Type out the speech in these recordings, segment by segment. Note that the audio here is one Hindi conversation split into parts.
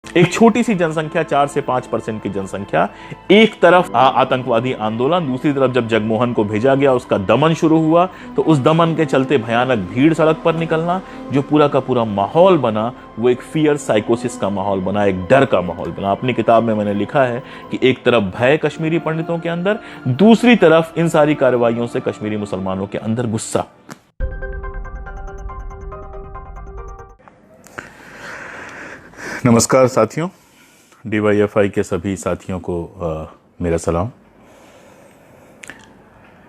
एक छोटी सी जनसंख्या, 4 से 5% की जनसंख्या, एक तरफ आतंकवादी आंदोलन, दूसरी तरफ जब जगमोहन को भेजा गया उसका दमन शुरू हुआ, तो उस दमन के चलते भयानक भीड़ सड़क पर निकलना, जो पूरा का पूरा माहौल बना वो एक फियर साइकोसिस का माहौल बना, एक डर का माहौल बना। अपनी किताब में मैंने लिखा है कि एक तरफ भय कश्मीरी पंडितों के अंदर, दूसरी तरफ इन सारी कार्रवाइयों से कश्मीरी मुसलमानों के अंदर गुस्सा। नमस्कार साथियों, DYFI के सभी साथियों को मेरा सलाम।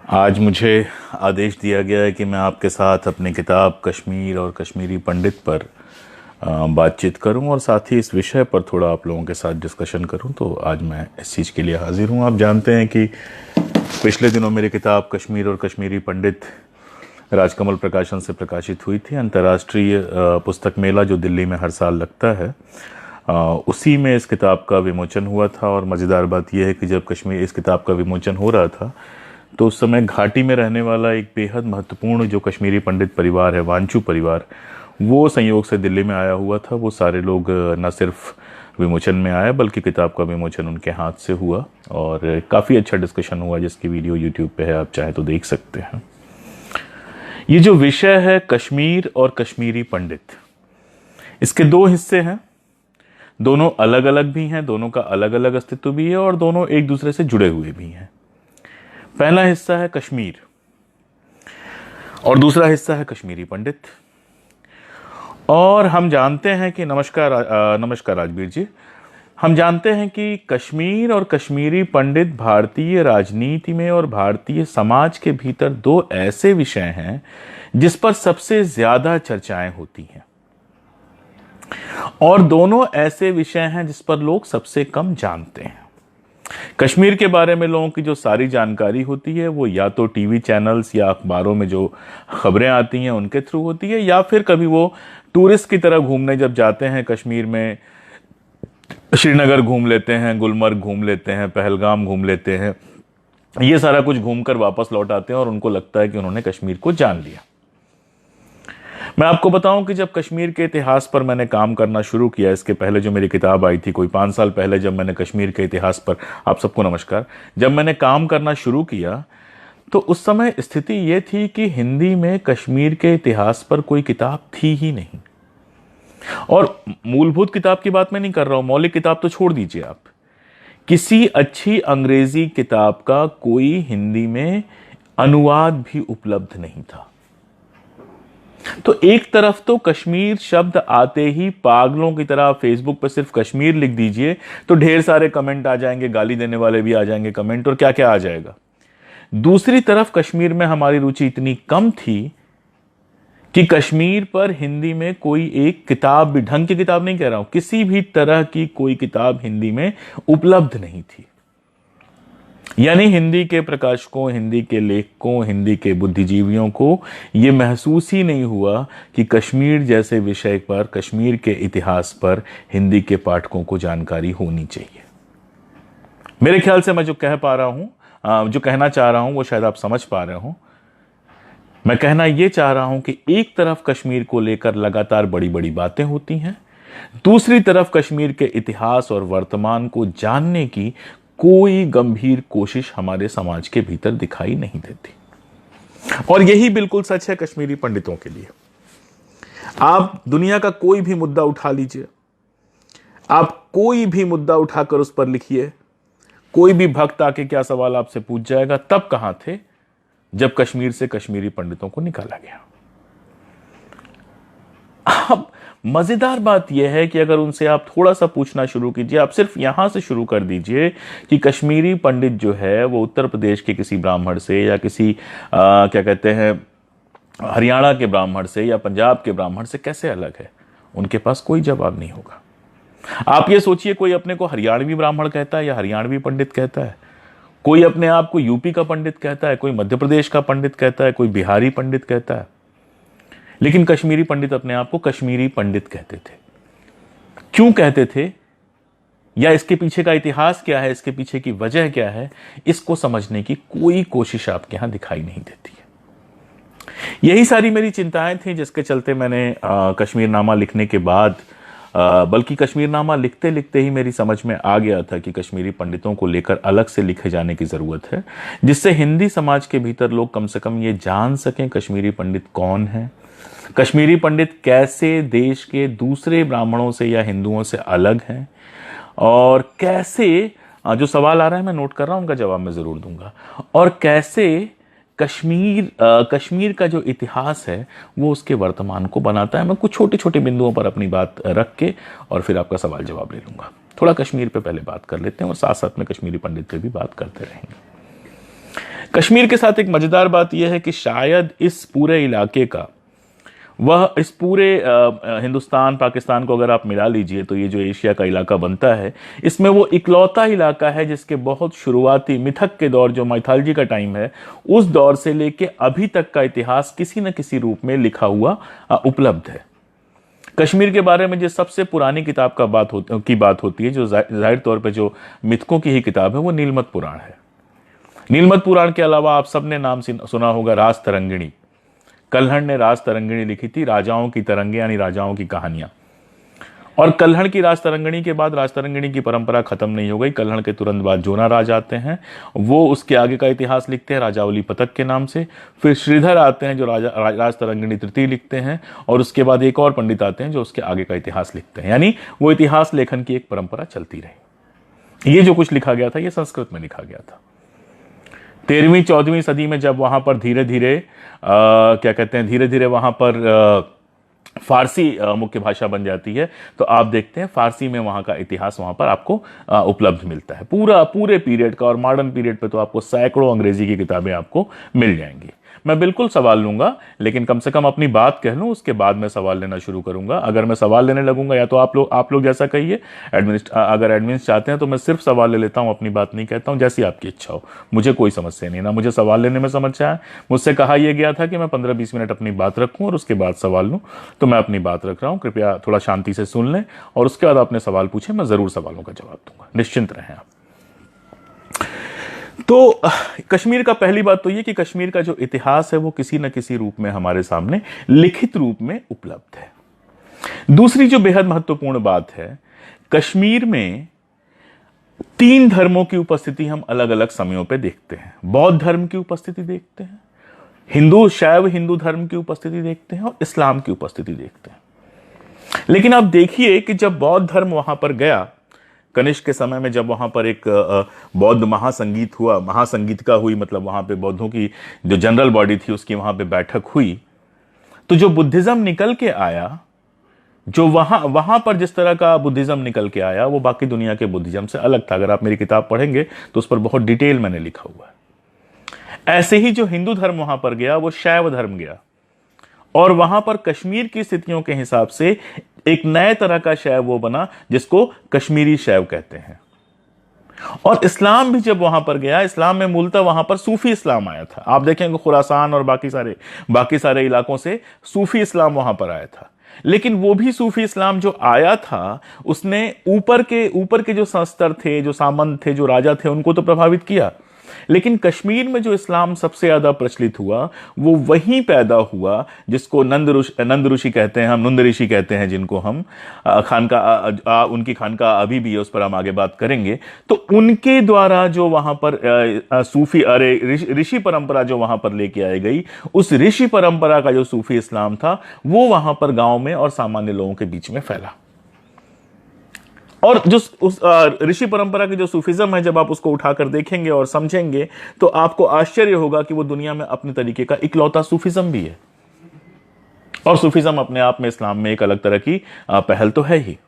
आज मुझे आदेश दिया गया है कि मैं आपके साथ अपनी किताब कश्मीर और कश्मीरी पंडित पर बातचीत करूं और साथ ही इस विषय पर थोड़ा आप लोगों के साथ डिस्कशन करूं। तो आज मैं इस चीज़ के लिए हाजिर हूं। आप जानते हैं कि पिछले दिनों मेरी किताब कश्मीर और कश्मीरी पंडित राजकमल प्रकाशन से प्रकाशित हुई थी। अंतर्राष्ट्रीय पुस्तक मेला जो दिल्ली में हर साल लगता है, उसी में इस किताब का विमोचन हुआ था। और मज़ेदार बात यह है कि जब कश्मीर इस किताब का विमोचन हो रहा था तो उस समय घाटी में रहने वाला एक बेहद महत्वपूर्ण जो कश्मीरी पंडित परिवार है, वांचू परिवार, वो संयोग से दिल्ली में आया हुआ था। वो सारे लोग न सिर्फ विमोचन में आए बल्कि किताब का विमोचन उनके हाथ से हुआ और काफ़ी अच्छा डिस्कशन हुआ, जिसकी वीडियो यूट्यूब पे है, आप चाहें तो देख सकते हैं। ये जो विषय है कश्मीर और कश्मीरी पंडित, इसके दो हिस्से हैं, दोनों अलग अलग भी हैं, दोनों का अलग अलग अस्तित्व भी है और दोनों एक दूसरे से जुड़े हुए भी हैं। पहला हिस्सा है कश्मीर और दूसरा हिस्सा है कश्मीरी पंडित। और हम जानते हैं कि नमस्कार राजवीर जी, हम जानते हैं कि कश्मीर और कश्मीरी पंडित भारतीय राजनीति में और भारतीय समाज के भीतर दो ऐसे विषय हैं जिस पर सबसे ज्यादा चर्चाएं होती हैं और दोनों ऐसे विषय हैं जिस पर लोग सबसे कम जानते हैं। कश्मीर के बारे में लोगों की जो सारी जानकारी होती है वो या तो टीवी चैनल्स या अखबारों में जो खबरें आती हैं उनके थ्रू होती है, या फिर कभी वो टूरिस्ट की तरह घूमने जब जाते हैं कश्मीर में, श्रीनगर घूम लेते हैं, गुलमर्ग घूम लेते हैं, पहलगाम घूम लेते हैं, ये सारा कुछ घूमकर वापस लौट आते हैं और उनको लगता है कि उन्होंने कश्मीर को जान लिया। मैं आपको बताऊं कि जब कश्मीर के इतिहास पर मैंने काम करना शुरू किया, इसके पहले जो मेरी किताब आई थी कोई 5 साल पहले, जब मैंने कश्मीर के इतिहास पर, आप सबको नमस्कार, जब मैंने काम करना शुरू किया तो उस समय स्थिति ये थी कि हिंदी में कश्मीर के इतिहास पर कोई किताब थी ही नहीं। और मूलभूत किताब की बात मैं नहीं कर रहा हूं, मौलिक किताब तो छोड़ दीजिए आप, किसी अच्छी अंग्रेजी किताब का कोई हिंदी में अनुवाद भी उपलब्ध नहीं था। तो एक तरफ तो कश्मीर शब्द आते ही पागलों की तरह फेसबुक पर सिर्फ कश्मीर लिख दीजिए तो ढेर सारे कमेंट आ जाएंगे, गाली देने वाले भी आ जाएंगे कमेंट, और क्या क्या आ जाएगा। दूसरी तरफ कश्मीर में हमारी रुचि इतनी कम थी कि कश्मीर पर हिंदी में कोई एक किताब भी, ढंग की किताब नहीं कह रहा हूं, किसी भी तरह की कोई किताब हिंदी में उपलब्ध नहीं थी। यानी हिंदी के प्रकाशकों, हिंदी के लेखकों, हिंदी के बुद्धिजीवियों को यह महसूस ही नहीं हुआ कि कश्मीर जैसे विषय पर, कश्मीर के इतिहास पर हिंदी के पाठकों को जानकारी होनी चाहिए। मेरे ख्याल से मैं जो कह पा रहा हूं, जो कहना चाह रहा हूं, वो शायद आप समझ पा रहे हो। मैं कहना यह चाह रहा हूं कि एक तरफ कश्मीर को लेकर लगातार बड़ी बड़ी बातें होती हैं, दूसरी तरफ कश्मीर के इतिहास और वर्तमान को जानने की कोई गंभीर कोशिश हमारे समाज के भीतर दिखाई नहीं देती। और यही बिल्कुल सच है कश्मीरी पंडितों के लिए। आप दुनिया का कोई भी मुद्दा उठा लीजिए, आप कोई भी मुद्दा उठाकर उस पर लिखिए, कोई भी भक्त आके क्या सवाल आपसे पूछ जाएगा, तब कहां थे जब कश्मीर से कश्मीरी पंडितों को निकाला गया। अब मजेदार बात यह है कि अगर उनसे आप थोड़ा सा पूछना शुरू कीजिए, आप सिर्फ यहां से शुरू कर दीजिए कि कश्मीरी पंडित जो है वो उत्तर प्रदेश के किसी ब्राह्मण से या किसी क्या कहते हैं हरियाणा के ब्राह्मण से या पंजाब के ब्राह्मण से कैसे अलग है, उनके पास कोई जवाब नहीं होगा। आप ये सोचिए, कोई अपने को हरियाणवी ब्राह्मण कहता है या हरियाणवी पंडित कहता है, कोई अपने आप को यूपी का पंडित कहता है, कोई मध्य प्रदेश का पंडित कहता है, कोई बिहारी पंडित कहता है, लेकिन कश्मीरी पंडित अपने आप को कश्मीरी पंडित कहते थे। क्यों कहते थे, या इसके पीछे का इतिहास क्या है, इसके पीछे की वजह क्या है, इसको समझने की कोई कोशिश आपके यहां दिखाई नहीं देती है। यही सारी मेरी चिंताएं थी जिसके चलते मैंने कश्मीरनामा लिखने के बाद बल्कि कश्मीरनामा लिखते लिखते ही मेरी समझ में आ गया था कि कश्मीरी पंडितों को लेकर अलग से लिखे जाने की ज़रूरत है, जिससे हिंदी समाज के भीतर लोग कम से कम ये जान सकें कश्मीरी पंडित कौन है, कश्मीरी पंडित कैसे देश के दूसरे ब्राह्मणों से या हिंदुओं से अलग हैं, और कैसे, जो सवाल आ रहा है मैं नोट कर रहा हूं, उनका जवाब मैं ज़रूर दूंगा, और कैसे कश्मीर का जो इतिहास है वो उसके वर्तमान को बनाता है। मैं कुछ छोटे छोटे बिंदुओं पर अपनी बात रख के और फिर आपका सवाल जवाब ले लूंगा। थोड़ा कश्मीर पे पहले बात कर लेते हैं और साथ साथ में कश्मीरी पंडित पे भी बात करते रहेंगे। कश्मीर के साथ एक मजेदार बात यह है कि शायद इस पूरे इलाके का, वह इस पूरे हिंदुस्तान पाकिस्तान को अगर आप मिला लीजिए तो ये जो एशिया का इलाका बनता है, इसमें वो इकलौता इलाका है जिसके बहुत शुरुआती मिथक के दौर, जो माइथोलॉजी का टाइम है, उस दौर से लेके अभी तक का इतिहास किसी न किसी रूप में लिखा हुआ उपलब्ध है। कश्मीर के बारे में जो सबसे पुरानी किताब की बात होती है, जो जाहिर तौर पर जो मिथकों की ही किताब है, वो नीलमत पुराण है। नीलमत पुराण के अलावा आप सबने नाम सुना होगा राज तरंगिणी। कल्हड़ ने राज तरंगिणी लिखी थी, राजाओं की तरंगे यानी राजाओं की कहानियां। और कल्हड़ की राज तरंगिणी के बाद राज तरंगिणी की परंपरा खत्म नहीं हो गई। कल्हड़ के तुरंत बाद जोना राज आते हैं, वो उसके आगे का इतिहास लिखते हैं राजावली पतक के नाम से। फिर श्रीधर आते हैं जो राज तरंगिणी तृतीय लिखते हैं, और उसके बाद एक और पंडित आते हैं जो उसके आगे का इतिहास लिखते हैं। यानी वो इतिहास लेखन की एक परंपरा चलती रही। ये जो कुछ लिखा गया था ये संस्कृत में लिखा गया था। 13वीं 14वीं सदी में जब वहां पर धीरे धीरे वहां पर फारसी मुख्य भाषा बन जाती है, तो आप देखते हैं फारसी में वहां का इतिहास वहां पर आपको उपलब्ध मिलता है, पूरे पीरियड का। और मॉडर्न पीरियड पे तो आपको सैकड़ों अंग्रेजी की किताबें आपको मिल जाएंगी। मैं बिल्कुल सवाल लूंगा, लेकिन कम से कम अपनी बात कह लूं, उसके बाद मैं सवाल लेना शुरू करूंगा। अगर मैं सवाल लेने लगूंगा, या तो आप लोग जैसा कहिए, अगर एडमिन्स चाहते हैं तो मैं सिर्फ सवाल ले लेता हूं, अपनी बात नहीं कहता हूं, जैसी आपकी इच्छा हो। मुझे कोई समस्या नहीं ना, मुझे सवाल लेने में समस्या है। मुझसे कहा यह गया था कि मैं 15-20 मिनट अपनी बात रखूं और उसके बाद सवाल लूं, तो मैं अपनी बात रख रहा हूं। कृपया थोड़ा शांति से सुन लें और उसके बाद अपने सवाल पूछें, मैं जरूर सवालों का जवाब दूंगा, निश्चिंत रहें आप। तो कश्मीर का पहली बात तो यह कि कश्मीर का जो इतिहास है वो किसी न किसी रूप में हमारे सामने लिखित रूप में उपलब्ध है। दूसरी जो बेहद महत्वपूर्ण बात है, कश्मीर में 3 धर्मों की उपस्थिति हम अलग अलग समयों पे देखते हैं। बौद्ध धर्म की उपस्थिति देखते हैं, शैव हिंदू धर्म की उपस्थिति देखते हैं, और इस्लाम की उपस्थिति देखते हैं। लेकिन आप देखिए कि जब बौद्ध धर्म वहां पर गया, कनिष्क के समय में, जब वहां पर एक बौद्ध महासंगीतिका हुई, मतलब वहां पे बौद्धों की जो जनरल बॉडी थी उसकी वहां पे बैठक हुई, तो जो बुद्धिज्म निकल के आया, जो वहां पर जिस तरह का बुद्धिज्म निकल के आया, वो बाकी दुनिया के बुद्धिज्म से अलग था। अगर आप मेरी किताब पढ़ेंगे तो उस पर बहुत डिटेल मैंने लिखा हुआ है। ऐसे ही जो हिंदू धर्म वहां पर गया, वो शैव धर्म गया, और वहां पर कश्मीर की स्थितियों के हिसाब से एक नए तरह का शैव वो बना जिसको कश्मीरी शैव कहते हैं। और इस्लाम भी जब वहां पर गया, इस्लाम में मूलतः वहां पर सूफी इस्लाम आया था। आप देखेंगे खुरासान और बाकी सारे इलाकों से सूफी इस्लाम वहां पर आया था। लेकिन वो भी सूफी इस्लाम जो आया था, उसने ऊपर के जो संस्तर थे, जो सामंत थे, जो राजा थे, उनको तो प्रभावित किया। लेकिन कश्मीर में जो इस्लाम सबसे ज्यादा प्रचलित हुआ, वो वहीं पैदा हुआ जिसको नंद ऋषि कहते हैं, हम नुंद ऋषि कहते हैं, जिनको हम उनकी खानका अभी भी है, उस पर हम आगे बात करेंगे। तो उनके द्वारा जो वहां पर ऋषि परंपरा जो वहां पर लेके आई गई, उस ऋषि परंपरा का जो सूफी इस्लाम था, वो वहां पर गांव में और सामान्य लोगों के बीच में फैला। और जो उस ऋषि परंपरा की जो सूफिज्म है, जब आप उसको उठाकर देखेंगे और समझेंगे तो आपको आश्चर्य होगा कि वो दुनिया में अपने तरीके का इकलौता सूफिज्म भी है। और सूफिज्म अपने आप में इस्लाम में एक अलग तरह की पहल तो है ही।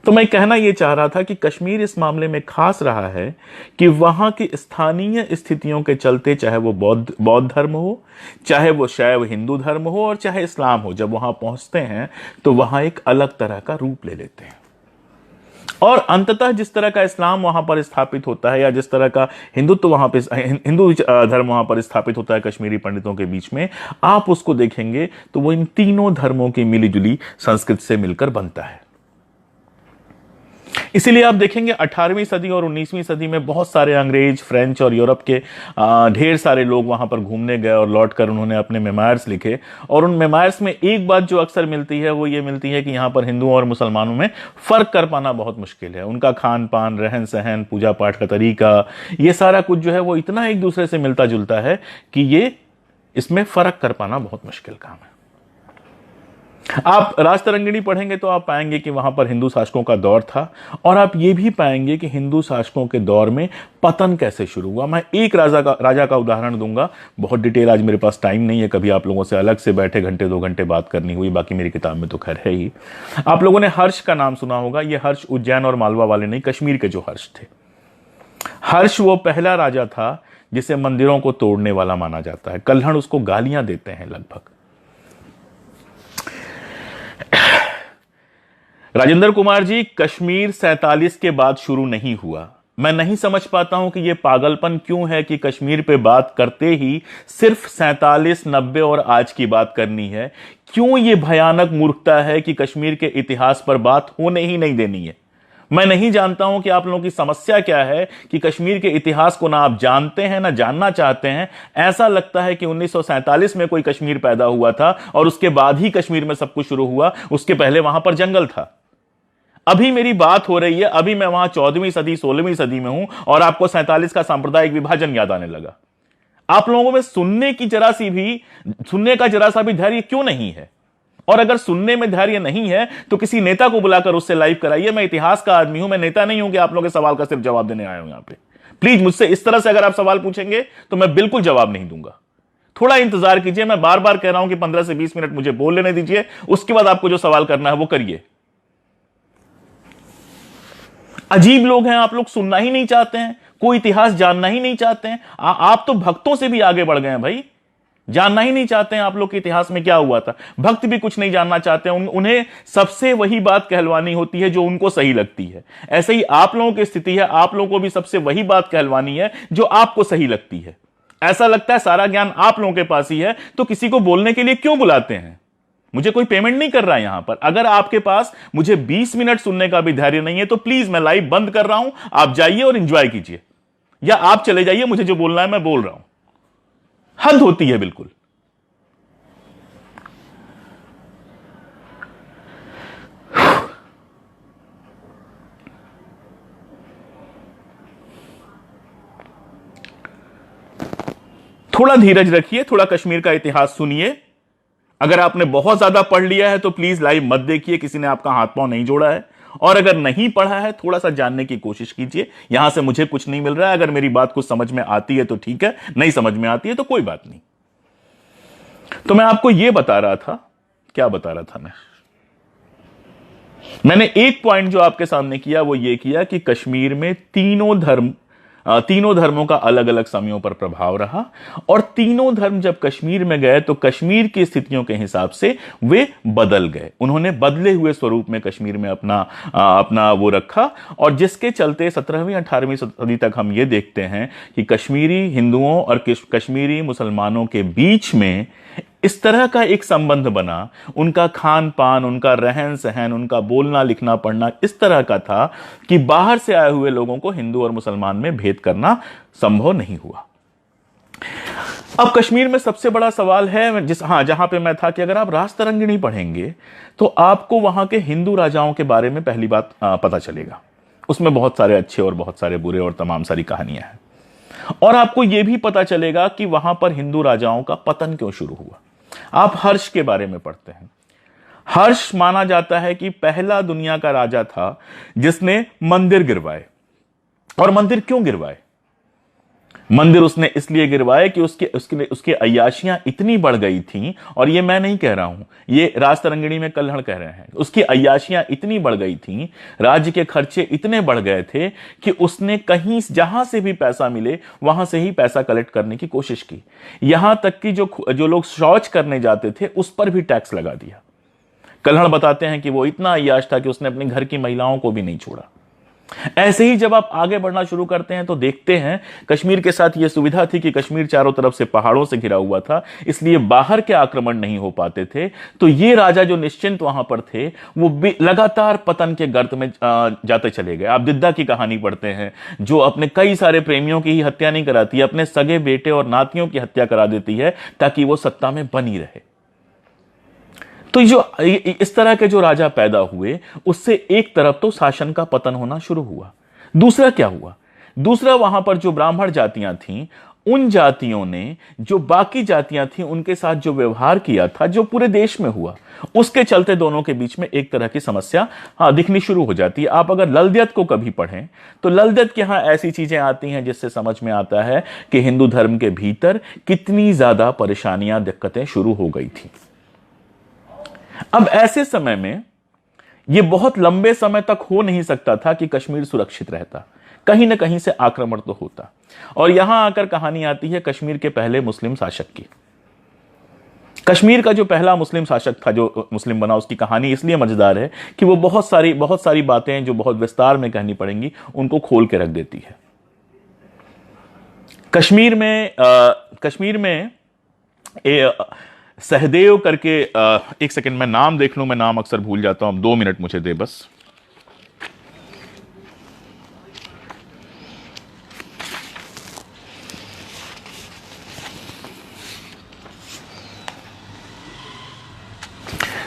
तो मैं कहना यह चाह रहा था कि कश्मीर इस मामले में खास रहा है कि वहां की स्थानीय स्थितियों के चलते, चाहे वो बौद्ध धर्म हो, चाहे वो शैव हिंदू धर्म हो, और चाहे इस्लाम हो, जब वहां पहुंचते हैं तो वहां एक अलग तरह का रूप ले लेते हैं। और अंततः जिस तरह का इस्लाम वहां पर स्थापित होता है, या जिस तरह का हिंदू धर्म वहां पर स्थापित होता है कश्मीरी पंडितों के बीच में, आप उसको देखेंगे तो वो इन तीनों धर्मों की मिलीजुली संस्कृति से मिलकर बनता है। इसीलिए आप देखेंगे 18वीं सदी और 19वीं सदी में बहुत सारे अंग्रेज, फ्रेंच और यूरोप के ढेर सारे लोग वहां पर घूमने गए और लौटकर उन्होंने अपने मेमायर्स लिखे। और उन मेमायर्स में एक बात जो अक्सर मिलती है वो ये मिलती है कि यहां पर हिंदुओं और मुसलमानों में फर्क कर पाना बहुत मुश्किल है। उनका खान पान, रहन सहन, पूजा पाठ का तरीका, ये सारा कुछ जो है वो इतना एक दूसरे से मिलता जुलता है कि ये इसमें फर्क कर पाना बहुत मुश्किल काम है। आप राजतरंगिणी पढ़ेंगे तो आप पाएंगे कि वहां पर हिंदू शासकों का दौर था, और आप ये भी पाएंगे कि हिंदू शासकों के दौर में पतन कैसे शुरू हुआ। मैं एक राजा का उदाहरण दूंगा, बहुत डिटेल आज मेरे पास टाइम नहीं है, कभी आप लोगों से अलग से बैठे घंटे 2 घंटे बात करनी हुई, बाकी मेरी किताब में तो खैर है ही। आप लोगों ने हर्ष का नाम सुना होगा। ये हर्ष उज्जैन और मालवा वाले नहीं, कश्मीर के जो हर्ष थे। हर्ष वो पहला राजा था जिसे मंदिरों को तोड़ने वाला माना जाता है। कल्हड़ उसको गालियां देते हैं लगभग। राजेंद्र कुमार जी, कश्मीर 47 के बाद शुरू नहीं हुआ। मैं नहीं समझ पाता हूं कि यह पागलपन क्यों है कि कश्मीर पे बात करते ही सिर्फ 47, 90 और आज की बात करनी है। क्यों यह भयानक मूर्खता है कि कश्मीर के इतिहास पर बात होने ही नहीं देनी है। मैं नहीं जानता हूं कि आप लोगों की समस्या क्या है कि कश्मीर के इतिहास को ना आप जानते हैं ना जानना चाहते हैं। ऐसा लगता है कि 1947 में कोई कश्मीर पैदा हुआ था और उसके बाद ही कश्मीर में सब कुछ शुरू हुआ, उसके पहले वहां पर जंगल था। अभी मेरी बात हो रही है, अभी मैं वहां 14वीं सदी 16वीं सदी में हूं और आपको 47 का सांप्रदायिक विभाजन याद आने लगा। आप लोगों में सुनने का जरा सा भी धैर्य क्यों नहीं है? और अगर सुनने में धैर्य नहीं है तो किसी नेता को बुलाकर उससे लाइव कराइए। मैं इतिहास का आदमी हूं, मैं नेता नहीं हूं कि आप लोगों के सवाल का सिर्फ जवाब देने आया हूं यहां पे। प्लीज मुझसे इस तरह से अगर आप सवाल पूछेंगे तो मैं बिल्कुल जवाब नहीं दूंगा। थोड़ा इंतजार कीजिए। मैं बार बार कह रहा हूं कि 15 से 20 मिनट मुझे बोल लेने दीजिए, उसके बाद आपको जो सवाल करना है वो करिए। अजीब लोग हैं आप लोग, सुनना ही नहीं चाहते हैं, कोई इतिहास जानना ही नहीं चाहते हैं। आप तो भक्तों से भी आगे बढ़ गए हैं भाई। जानना ही नहीं चाहते हैं आप लोग के इतिहास में क्या हुआ था। भक्त भी कुछ नहीं जानना चाहते हैं, उन्हें सबसे वही बात कहलवानी होती है जो उनको सही लगती है। ऐसे ही आप लोगों की स्थिति है, आप लोगों को भी सबसे वही बात कहलवानी है जो आपको सही लगती है। ऐसा लगता है सारा ज्ञान आप लोगों के पास ही है, तो किसी को बोलने के लिए क्यों बुलाते हैं? मुझे कोई पेमेंट नहीं कर रहा है यहां पर। अगर आपके पास मुझे 20 मिनट सुनने का भी धैर्य नहीं है तो प्लीज मैं लाइव बंद कर रहा हूं, आप जाइए और एंजॉय कीजिए, या आप चले जाइए। मुझे जो बोलना है मैं बोल रहा हूं। हद होती है बिल्कुल। थोड़ा धीरज रखिए, थोड़ा कश्मीर का इतिहास सुनिए। अगर आपने बहुत ज्यादा पढ़ लिया है तो प्लीज लाइव मत देखिए, किसी ने आपका हाथ पांव नहीं जोड़ा है। और अगर नहीं पढ़ा है, थोड़ा सा जानने की कोशिश कीजिए। यहां से मुझे कुछ नहीं मिल रहा है। अगर मेरी बात कुछ समझ में आती है तो ठीक है, नहीं समझ में आती है तो कोई बात नहीं। तो मैं आपको यह बता रहा था, क्या बता रहा था मैंने एक पॉइंट जो आपके सामने किया वो ये किया कि कश्मीर में तीनों धर्मों का अलग अलग समयों पर प्रभाव रहा, और तीनों धर्म जब कश्मीर में गए तो कश्मीर की स्थितियों के हिसाब से वे बदल गए। उन्होंने बदले हुए स्वरूप में कश्मीर में अपना वो रखा, और जिसके चलते 17वीं 18वीं सदी तक हम ये देखते हैं कि कश्मीरी हिंदुओं और कश्मीरी मुसलमानों के बीच में इस तरह का एक संबंध बना। उनका खान पान, उनका रहन सहन, उनका बोलना लिखना पढ़ना इस तरह का था कि बाहर से आए हुए लोगों को हिंदू और मुसलमान में भेद करना संभव नहीं हुआ। अब कश्मीर में सबसे बड़ा सवाल है जहां पे मैं था कि अगर आप राजतरंगिणी पढ़ेंगे तो आपको वहां के हिंदू राजाओं के बारे में पहली बात पता चलेगा। उसमें बहुत सारे अच्छे और बहुत सारे बुरे और तमाम सारी कहानियां हैं। और आपको यह भी पता चलेगा कि वहां पर हिंदू राजाओं का पतन क्यों शुरू हुआ। आप हर्ष के बारे में पढ़ते हैं। हर्ष माना जाता है कि पहला दुनिया का राजा था जिसने मंदिर गिरवाए। और मंदिर क्यों गिरवाए? मंदिर उसने इसलिए गिरवाए कि उसके अय्याशियां इतनी बढ़ गई थीं, और ये मैं नहीं कह रहा हूं, ये राजतरंगिणी में कल्हड़ कह रहे हैं। उसकी अय्याशियां इतनी बढ़ गई थीं, राज्य के खर्चे इतने बढ़ गए थे कि उसने कहीं जहां से भी पैसा मिले वहां से ही पैसा कलेक्ट करने की कोशिश की। यहां तक कि जो लोग शौच करने जाते थे उस पर भी टैक्स लगा दिया। कल्हड़ बताते हैं कि वो इतना अय्याश था कि उसने अपने घर की महिलाओं को भी नहीं छोड़ा। ऐसे ही जब आप आगे बढ़ना शुरू करते हैं तो देखते हैं कश्मीर के साथ यह सुविधा थी कि कश्मीर चारों तरफ से पहाड़ों से घिरा हुआ था, इसलिए बाहर के आक्रमण नहीं हो पाते थे। तो ये राजा जो निश्चिंत वहां पर थे वो लगातार पतन के गर्त में जाते चले गए। आप दिद्दा की कहानी पढ़ते हैं, जो अपने कई सारे प्रेमियों की ही हत्या नहीं कराती है, अपने सगे बेटे और नातियों की हत्या करा देती है ताकि वो सत्ता में बनी रहे। तो जो इस तरह के जो राजा पैदा हुए, उससे एक तरफ तो शासन का पतन होना शुरू हुआ। दूसरा क्या हुआ? दूसरा, वहां पर जो ब्राह्मण जातियां थीं, उन जातियों ने जो बाकी जातियां थीं उनके साथ जो व्यवहार किया था, जो पूरे देश में हुआ, उसके चलते दोनों के बीच में एक तरह की समस्या दिखनी शुरू हो जाती है। आप अगर ललद्यत को कभी पढ़ें तो ललद्यत के यहां ऐसी चीजें आती हैं जिससे समझ में आता है कि हिंदू धर्म के भीतर कितनी ज्यादा परेशानियां, दिक्कतें शुरू हो गई थी। अब ऐसे समय में यह बहुत लंबे समय तक हो नहीं सकता था कि कश्मीर सुरक्षित रहता, कहीं ना कहीं से आक्रमण तो होता। और यहां आकर कहानी आती है कश्मीर के पहले मुस्लिम शासक की। कश्मीर का जो पहला मुस्लिम शासक था, जो मुस्लिम बना, उसकी कहानी इसलिए मजेदार है कि वो बहुत सारी बातें जो बहुत विस्तार में कहनी पड़ेंगी उनको खोल के रख देती है। कश्मीर में सहदेव करके, एक सेकंड मैं नाम देख लूं, मैं नाम अक्सर भूल जाता हूं, 2 मिनट मुझे दे बस।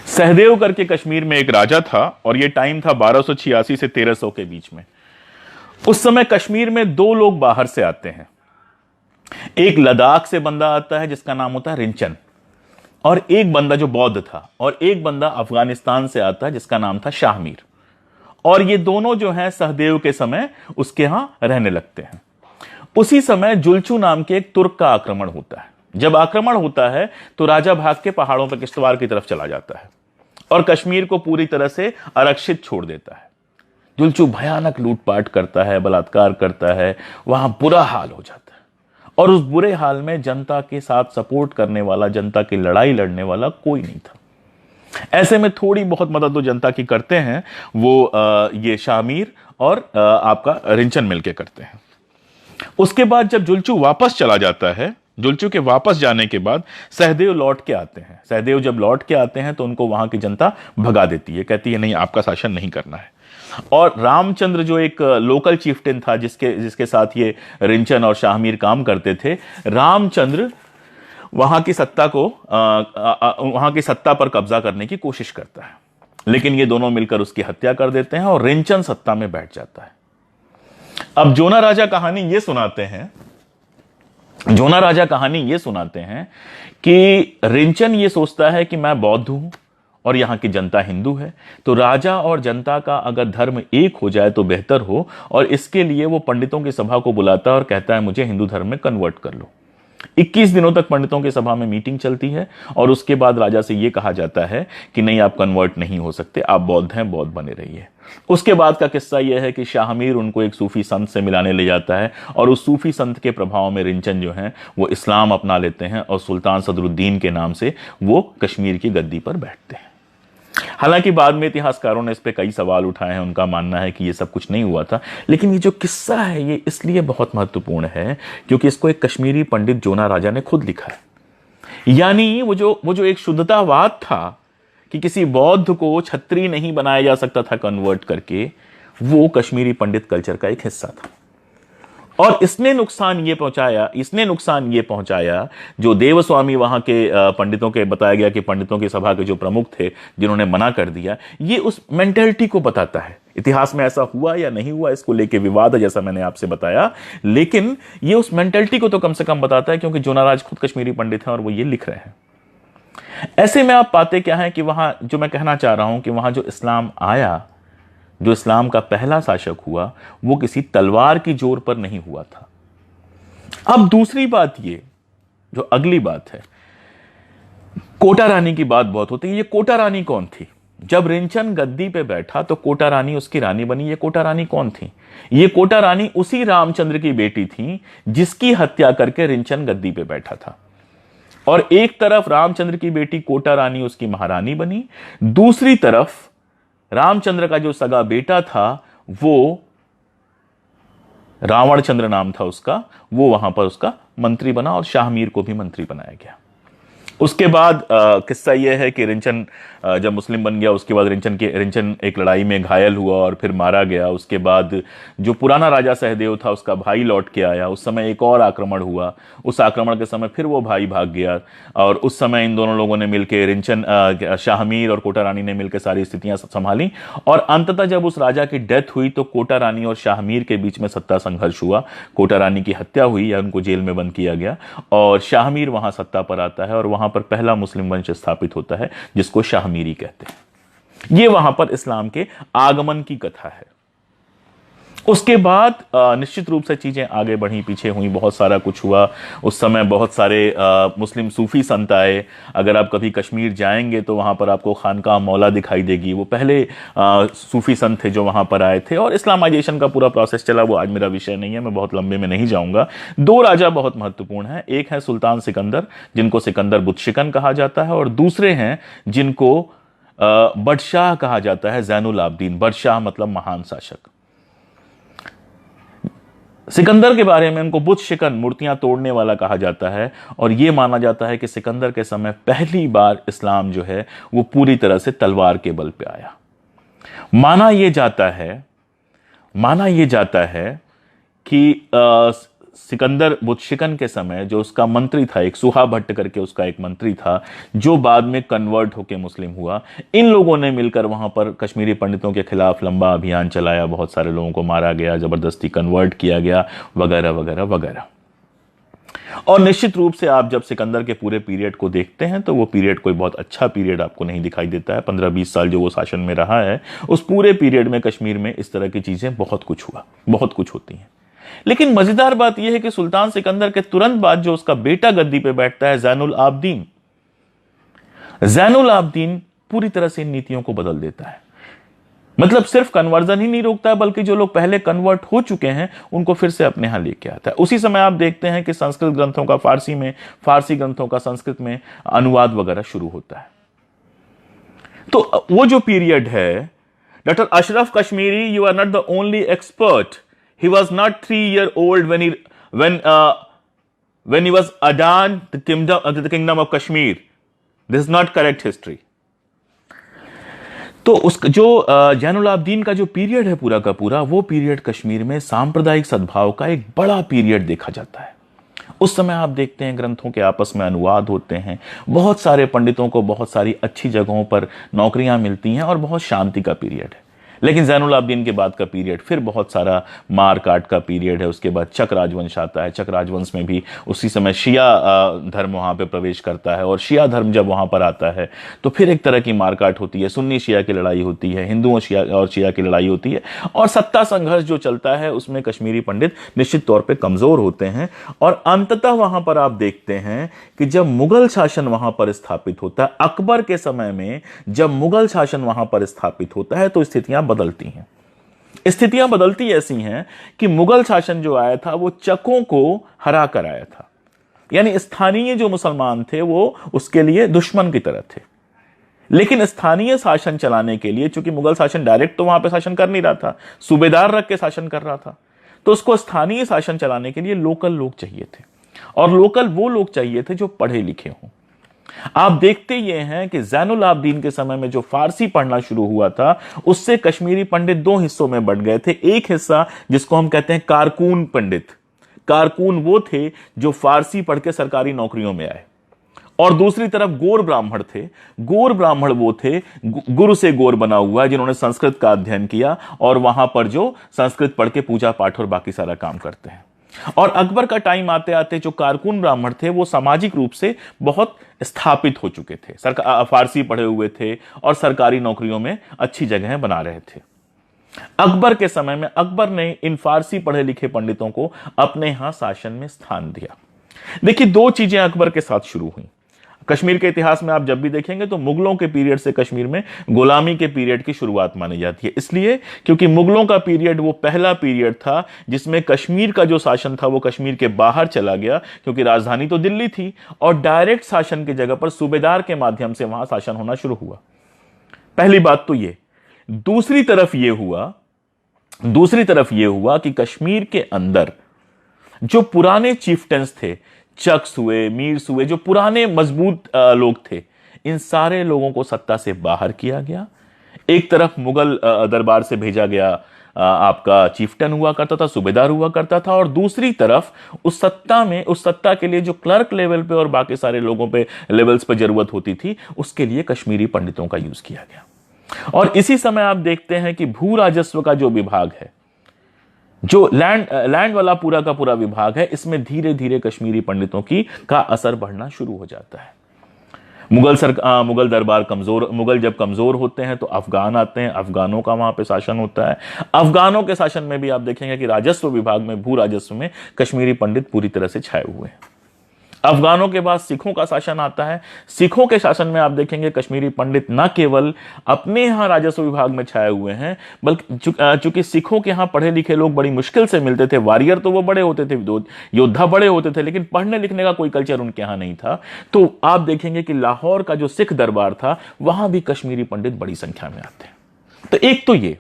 सहदेव करके कश्मीर में एक राजा था और यह टाइम था 1286 से 1300 के बीच में। उस समय कश्मीर में 2 लोग बाहर से आते हैं। एक लद्दाख से बंदा आता है जिसका नाम होता है रिंचन, और एक बंदा जो बौद्ध था, और एक बंदा अफगानिस्तान से आता है जिसका नाम था शाहमीर। और ये दोनों जो हैं सहदेव के समय उसके यहां रहने लगते हैं। उसी समय जुलचू नाम के एक तुर्क का आक्रमण होता है। जब आक्रमण होता है तो राजा भाग के पहाड़ों पर किश्तवाड़ की तरफ चला जाता है और कश्मीर को पूरी तरह से आरक्षित छोड़ देता है। जुलचू भयानक लूटपाट करता है, बलात्कार करता है, वहां बुरा हाल हो जाता है। और उस बुरे हाल में जनता के साथ सपोर्ट करने वाला, जनता की लड़ाई लड़ने वाला कोई नहीं था। ऐसे में थोड़ी बहुत मदद तो जनता की करते हैं वो ये शामीर और आपका रिंचन मिलके करते हैं। उसके बाद जब जुलचू वापस चला जाता है, जुलचू के वापस जाने के बाद सहदेव लौट के आते हैं। सहदेव जब लौट के आते हैं तो उनको वहां की जनता भगा देती है, कहती है नहीं, आपका शासन नहीं करना है। और रामचंद्र जो एक लोकल चीफ्टेन था जिसके साथ ये रिंचन और शाहमीर काम करते थे, रामचंद्र वहां की सत्ता पर कब्जा करने की कोशिश करता है, लेकिन ये दोनों मिलकर उसकी हत्या कर देते हैं और रिंचन सत्ता में बैठ जाता है। अब जोना राजा कहानी ये सुनाते हैं कि रिंचन ये सोचता है कि मैं बौद्ध हूं और यहां की जनता हिंदू है, तो राजा और जनता का अगर धर्म एक हो जाए तो बेहतर हो, और इसके लिए वो पंडितों की सभा को बुलाता है और कहता है मुझे हिंदू धर्म में कन्वर्ट कर लो। 21 दिनों तक पंडितों की सभा में मीटिंग चलती है और उसके बाद राजा से यह कहा जाता है कि नहीं, आप कन्वर्ट नहीं हो सकते, आप बौद्ध हैं, बौद्ध बने रहिए। उसके बाद का किस्सा यह है कि शाहमीर उनको एक सूफी संत से मिलाने ले जाता है और उस सूफी संत के प्रभाव में रिंचन जो है वो इस्लाम अपना लेते हैं और सुल्तान सदरुद्दीन के नाम से वो कश्मीर की गद्दी पर बैठते हैं। हालांकि बाद में इतिहासकारों ने इस पे कई सवाल उठाए हैं, उनका मानना है कि ये सब कुछ नहीं हुआ था, लेकिन ये जो किस्सा है ये इसलिए बहुत महत्वपूर्ण है क्योंकि इसको एक कश्मीरी पंडित जोना राजा ने खुद लिखा है। यानी वो जो एक शुद्धतावाद था कि किसी बौद्ध को छत्री नहीं बनाया जा सकता था कन्वर्ट करके, वो कश्मीरी पंडित कल्चर का एक हिस्सा था। और इसने नुकसान ये पहुंचाया जो देवस्वामी वहां के पंडितों के, बताया गया कि पंडितों की सभा के जो प्रमुख थे जिन्होंने मना कर दिया, ये उस मेंटेलिटी को बताता है। इतिहास में ऐसा हुआ या नहीं हुआ इसको लेके विवाद है, जैसा मैंने आपसे बताया, लेकिन ये उस मेंटेलिटी को तो कम से कम बताता है क्योंकि जोनाराज खुद कश्मीरी पंडित हैं और वो ये लिख रहे हैं। ऐसे में आप पाते क्या है कि वहां, जो मैं कहना चाह रहा हूं कि वहां जो इस्लाम आया, जो इस्लाम का पहला शासक हुआ, वो किसी तलवार की जोर पर नहीं हुआ था। अब दूसरी बात, ये जो अगली बात है, कोटा रानी की बात बहुत होती है। ये कोटा रानी कौन थी? जब रिंचन गद्दी पे बैठा तो कोटा रानी उसकी रानी बनी। ये कोटा रानी कौन थी? ये कोटा रानी उसी रामचंद्र की बेटी थी जिसकी हत्या करके रिंचन गद्दी पे बैठा था। और एक तरफ रामचंद्र की बेटी कोटा रानी उसकी महारानी बनी, दूसरी तरफ रामचंद्र का जो सगा बेटा था वो रावण चंद्र नाम था उसका, वो वहां पर उसका मंत्री बना और शाह मीर को भी मंत्री बनाया गया। उसके बाद किस्सा यह है कि रिंचन जब मुस्लिम बन गया, उसके बाद रिंचन एक लड़ाई में घायल हुआ और फिर मारा गया। उसके बाद जो पुराना राजा सहदेव था उसका भाई लौट के आया। उस समय एक और आक्रमण हुआ, उस आक्रमण के समय फिर वो भाई भाग गया और उस समय इन दोनों लोगों ने मिलकर शाहमीर और कोटा रानी ने मिलकर सारी स्थितियां संभाली और अंततः जब उस राजा की डेथ हुई तो कोटा रानी और शाहमीर के बीच में सत्ता संघर्ष हुआ। कोटा रानी की हत्या हुई या उनको जेल में बंद किया गया और शाहमीर वहां सत्ता पर आता है और वहां पर पहला मुस्लिम वंश स्थापित होता है जिसको शाहमीरी कहते हैं। ये वहां पर इस्लाम के आगमन की कथा है। उसके बाद निश्चित रूप से चीजें आगे बढ़ी, पीछे हुई, बहुत सारा कुछ हुआ। उस समय बहुत सारे मुस्लिम सूफी संत आए। अगर आप कभी कश्मीर जाएंगे तो वहां पर आपको खानकाह मौला दिखाई देगी। वो पहले सूफी संत थे जो वहां पर आए थे और इस्लामाइजेशन का पूरा प्रोसेस चला। वो आज मेरा विषय नहीं है, मैं बहुत लंबे में नहीं जाऊंगा। दो राजा बहुत महत्वपूर्ण हैं, एक है सुल्तान सिकंदर जिनको सिकंदर बुतशिकन कहा जाता है और दूसरे हैं जिनको बदशाह कहा जाता है, जैनुल आबदीन। बदशाह मतलब महान शासक। सिकंदर के बारे में उनको बुत शिकन, मूर्तियां तोड़ने वाला कहा जाता है और यह माना जाता है कि सिकंदर के समय पहली बार इस्लाम जो है वो पूरी तरह से तलवार के बल पे आया। माना यह जाता है कि सिकंदर बुतशिकन के समय जो उसका मंत्री था, एक सुहा भट्ट करके उसका एक मंत्री था जो बाद में कन्वर्ट होकर मुस्लिम हुआ, इन लोगों ने मिलकर वहां पर कश्मीरी पंडितों के खिलाफ लंबा अभियान चलाया। बहुत सारे लोगों को मारा गया, जबरदस्ती कन्वर्ट किया गया, वगैरह वगैरह वगैरह। और निश्चित रूप से आप जब सिकंदर के पूरे पीरियड को देखते हैं तो वो पीरियड कोई बहुत अच्छा पीरियड आपको नहीं दिखाई देता है। 15-20 साल जो वो शासन में रहा है, उस पूरे पीरियड में कश्मीर में इस तरह की चीजें बहुत कुछ हुआ, बहुत कुछ होती हैं। लेकिन मजेदार बात यह है कि सुल्तान सिकंदर के तुरंत बाद जो उसका बेटा गद्दी पे बैठता है, जैनुल आबदीन पूरी तरह से इन नीतियों को बदल देता है। मतलब सिर्फ कन्वर्जन ही नहीं रोकता है, बल्कि जो लोग पहले कन्वर्ट हो चुके हैं उनको फिर से अपने यहां लेके आता है। उसी समय आप देखते हैं कि संस्कृत ग्रंथों का फारसी में, फारसी ग्रंथों का संस्कृत में अनुवाद वगैरह शुरू होता है। तो वो जो पीरियड है, doctor Ashraf Kashmiri, you are not the only expert. He was not 3 years old when he was adorned the kingdom of Kashmir. This is not correct history. तो उस जो जैनुल आबदीन का जो पीरियड है पूरा का पूरा, वो पीरियड कश्मीर में सांप्रदायिक सद्भाव का एक बड़ा पीरियड देखा जाता है। उस समय आप देखते हैं ग्रंथों के आपस में अनुवाद होते हैं, बहुत सारे पंडितों को बहुत सारी अच्छी जगहों पर नौकरियां मिलती हैं और बहुत शांति का पीरियड है। लेकिन जैनुल आबदीन के बाद का पीरियड फिर बहुत सारा मार काट का पीरियड है। उसके बाद चक राजवंश आता है। चक राजवंश में भी उसी समय शिया धर्म वहां पे प्रवेश करता है और शिया धर्म जब वहां पर आता है तो फिर एक तरह की मारकाट होती है। सुन्नी शिया की लड़ाई होती है, हिंदुओं और शिया की लड़ाई होती है और सत्ता संघर्ष जो चलता है उसमें कश्मीरी पंडित निश्चित तौर पर कमजोर होते हैं। और अंततः वहां पर आप देखते हैं कि जब मुगल शासन वहां पर स्थापित होता है, अकबर के समय में जब मुगल शासन वहां पर स्थापित होता है तो स्थितियां बदलती हैं। स्थितियां बदलती ऐसी हैं कि मुगल शासन जो आया था वो चकों को हरा कर आया था, यानी स्थानीय जो मुसलमान थे वो उसके लिए दुश्मन की तरह थे। लेकिन स्थानीय शासन चलाने के लिए, चूंकि मुगल शासन डायरेक्ट तो वहां पे शासन कर नहीं रहा था, सूबेदार रख के शासन कर रहा था, तो उसको स्थानीय शासन चलाने के लिए लोकल लोग चाहिए थे और लोकल वो लोग चाहिए थे जो पढ़े लिखे हों। आप देखते ये हैं कि जैनुल आबदीन के समय में जो फारसी पढ़ना शुरू हुआ था उससे कश्मीरी पंडित दो हिस्सों में बढ़ गए थे। एक हिस्सा जिसको हम कहते हैं कारकून पंडित, कारकून वो थे जो फारसी पढ़ के सरकारी नौकरियों में आए, और दूसरी तरफ गोर ब्राह्मण थे। गोर ब्राह्मण वो थे, गुरु से गोर बना हुआ है, जिन्होंने संस्कृत का अध्ययन किया और वहां पर जो संस्कृत पढ़ के पूजा पाठ और बाकी सारा काम करते हैं। और अकबर का टाइम आते आते जो कारकुन ब्राह्मण थे वो सामाजिक रूप से बहुत स्थापित हो चुके थे, फारसी पढ़े हुए थे और सरकारी नौकरियों में अच्छी जगहें बना रहे थे। अकबर के समय में अकबर ने इन फारसी पढ़े लिखे पंडितों को अपने यहां शासन में स्थान दिया। देखिए, दो चीजें अकबर के साथ शुरू हुई। कश्मीर के इतिहास में आप जब भी देखेंगे तो मुगलों के पीरियड से कश्मीर में गुलामी के पीरियड की शुरुआत मानी जाती है, इसलिए क्योंकि मुगलों का पीरियड वो पहला पीरियड था जिसमें कश्मीर का जो शासन था वो कश्मीर के बाहर चला गया, क्योंकि राजधानी तो दिल्ली थी और डायरेक्ट शासन की जगह पर सूबेदार के माध्यम से वहां शासन होना शुरू हुआ। पहली बात तो ये। दूसरी तरफ ये हुआ दूसरी तरफ यह हुआ कि कश्मीर के अंदर जो पुराने चीफ्टेंस थे, चक्स हुए, मीर्स हुए, जो पुराने मजबूत लोग थे, इन सारे लोगों को सत्ता से बाहर किया गया। एक तरफ मुगल दरबार से भेजा गया आपका चीफ्टन हुआ करता था, सूबेदार हुआ करता था, और दूसरी तरफ उस सत्ता के लिए जो क्लर्क लेवल पे और बाकी सारे लोगों पे लेवल्स पे जरूरत होती थी, उसके लिए कश्मीरी पंडितों का यूज किया गया। और इसी समय आप देखते हैं कि भू राजस्व का जो विभाग है, जो लैंड वाला पूरा का पूरा विभाग है, इसमें धीरे धीरे कश्मीरी पंडितों का असर बढ़ना शुरू हो जाता है। मुगल दरबार मुगल जब कमजोर होते हैं तो अफगान आते हैं, अफगानों का वहां पे शासन होता है। अफगानों के शासन में भी आप देखेंगे कि राजस्व विभाग में, भू राजस्व में कश्मीरी पंडित पूरी तरह से छाए हुए हैं। अफगानों के बाद सिखों का शासन आता है। सिखों के शासन में आप देखेंगे कश्मीरी पंडित न केवल अपने यहां राजस्व विभाग में छाए हुए हैं, बल्कि चूंकि सिखों के यहां पढ़े लिखे लोग बड़ी मुश्किल से मिलते थे। वॉरियर तो वो बड़े होते थे, योद्धा बड़े होते थे, लेकिन पढ़ने लिखने का कोई कल्चर उनके यहां नहीं था। तो आप देखेंगे कि लाहौर का जो सिख दरबार था, वहां भी कश्मीरी पंडित बड़ी संख्या में आते हैं। तो एक तो ये,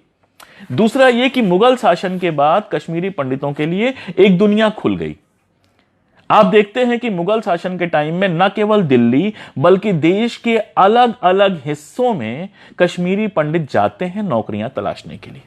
दूसरा ये कि मुगल शासन के बाद कश्मीरी पंडितों के लिए एक दुनिया खुल गई। आप देखते हैं कि मुगल शासन के टाइम में न केवल दिल्ली बल्कि देश के अलग अलग हिस्सों में कश्मीरी पंडित जाते हैं नौकरियां तलाशने के लिए।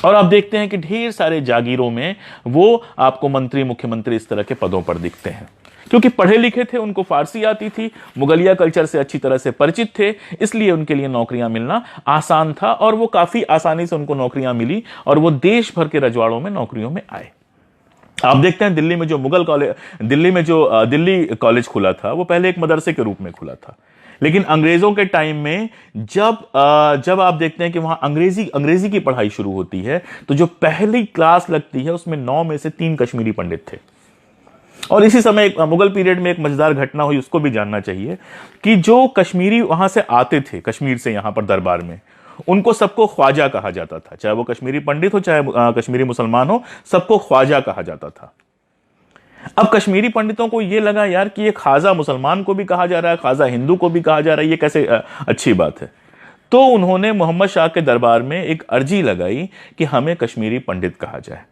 और आप देखते हैं कि ढेर सारे जागीरों में वो आपको मंत्री, मुख्यमंत्री इस तरह के पदों पर दिखते हैं, क्योंकि पढ़े लिखे थे, उनको फारसी आती थी, मुगलिया कल्चर से अच्छी तरह से परिचित थे, इसलिए उनके लिए नौकरियां मिलना आसान था। और वो काफी आसानी से उनको नौकरियां मिली और वो देश भर के रजवाड़ों में नौकरियों में आए। आप देखते हैं दिल्ली में जो दिल्ली कॉलेज खुला था, वो पहले एक मदरसे के रूप में खुला था, लेकिन अंग्रेजों के टाइम में जब आप देखते हैं कि वहां अंग्रेजी की पढ़ाई शुरू होती है, तो जो पहली क्लास लगती है उसमें 9 में से 3 कश्मीरी पंडित थे। और इसी समय मुगल पीरियड में एक मजेदार घटना हुई, उसको भी जानना चाहिए, कि जो कश्मीरी वहां से आते थे, कश्मीर से यहां पर दरबार में, उनको सबको ख्वाजा कहा जाता था। चाहे वो कश्मीरी पंडित हो, चाहे कश्मीरी मुसलमान हो, सबको ख्वाजा कहा जाता था। अब कश्मीरी पंडितों को यह लगा यार कि ये खाजा मुसलमान को भी कहा जा रहा है, खाजा हिंदू को भी कहा जा रहा है, ये कैसे अच्छी बात है। तो उन्होंने मोहम्मद शाह के दरबार में एक अर्जी लगाई कि हमें कश्मीरी पंडित कहा जाए,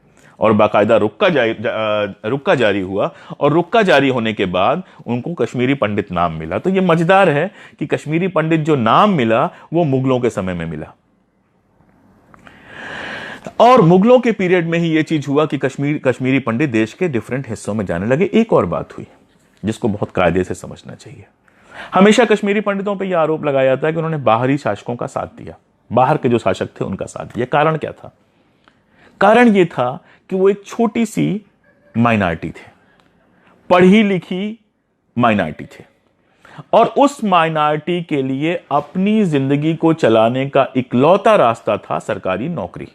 और बाकायदा रुक्का जारी हुआ, और रुक्का जारी होने के बाद उनको कश्मीरी पंडित नाम मिला। तो ये मजेदार है कि कश्मीरी पंडित जो नाम मिला वो मुगलों के समय में मिला, और मुगलों के पीरियड में ही ये चीज हुआ कि कश्मीरी पंडित देश के डिफरेंट हिस्सों में जाने लगे। एक और बात हुई जिसको बहुत कायदे से समझना चाहिए। हमेशा कश्मीरी पंडितों पर यह आरोप लगाया जाता है कि उन्होंने बाहरी शासकों का साथ दिया, बाहर के जो शासक थे उनका साथ दिया। कारण क्या था? कारण यह था कि वो एक छोटी सी माइनॉरिटी थे, पढ़ी लिखी माइनॉरिटी थे, और उस माइनॉरिटी के लिए अपनी जिंदगी को चलाने का इकलौता रास्ता था सरकारी नौकरी।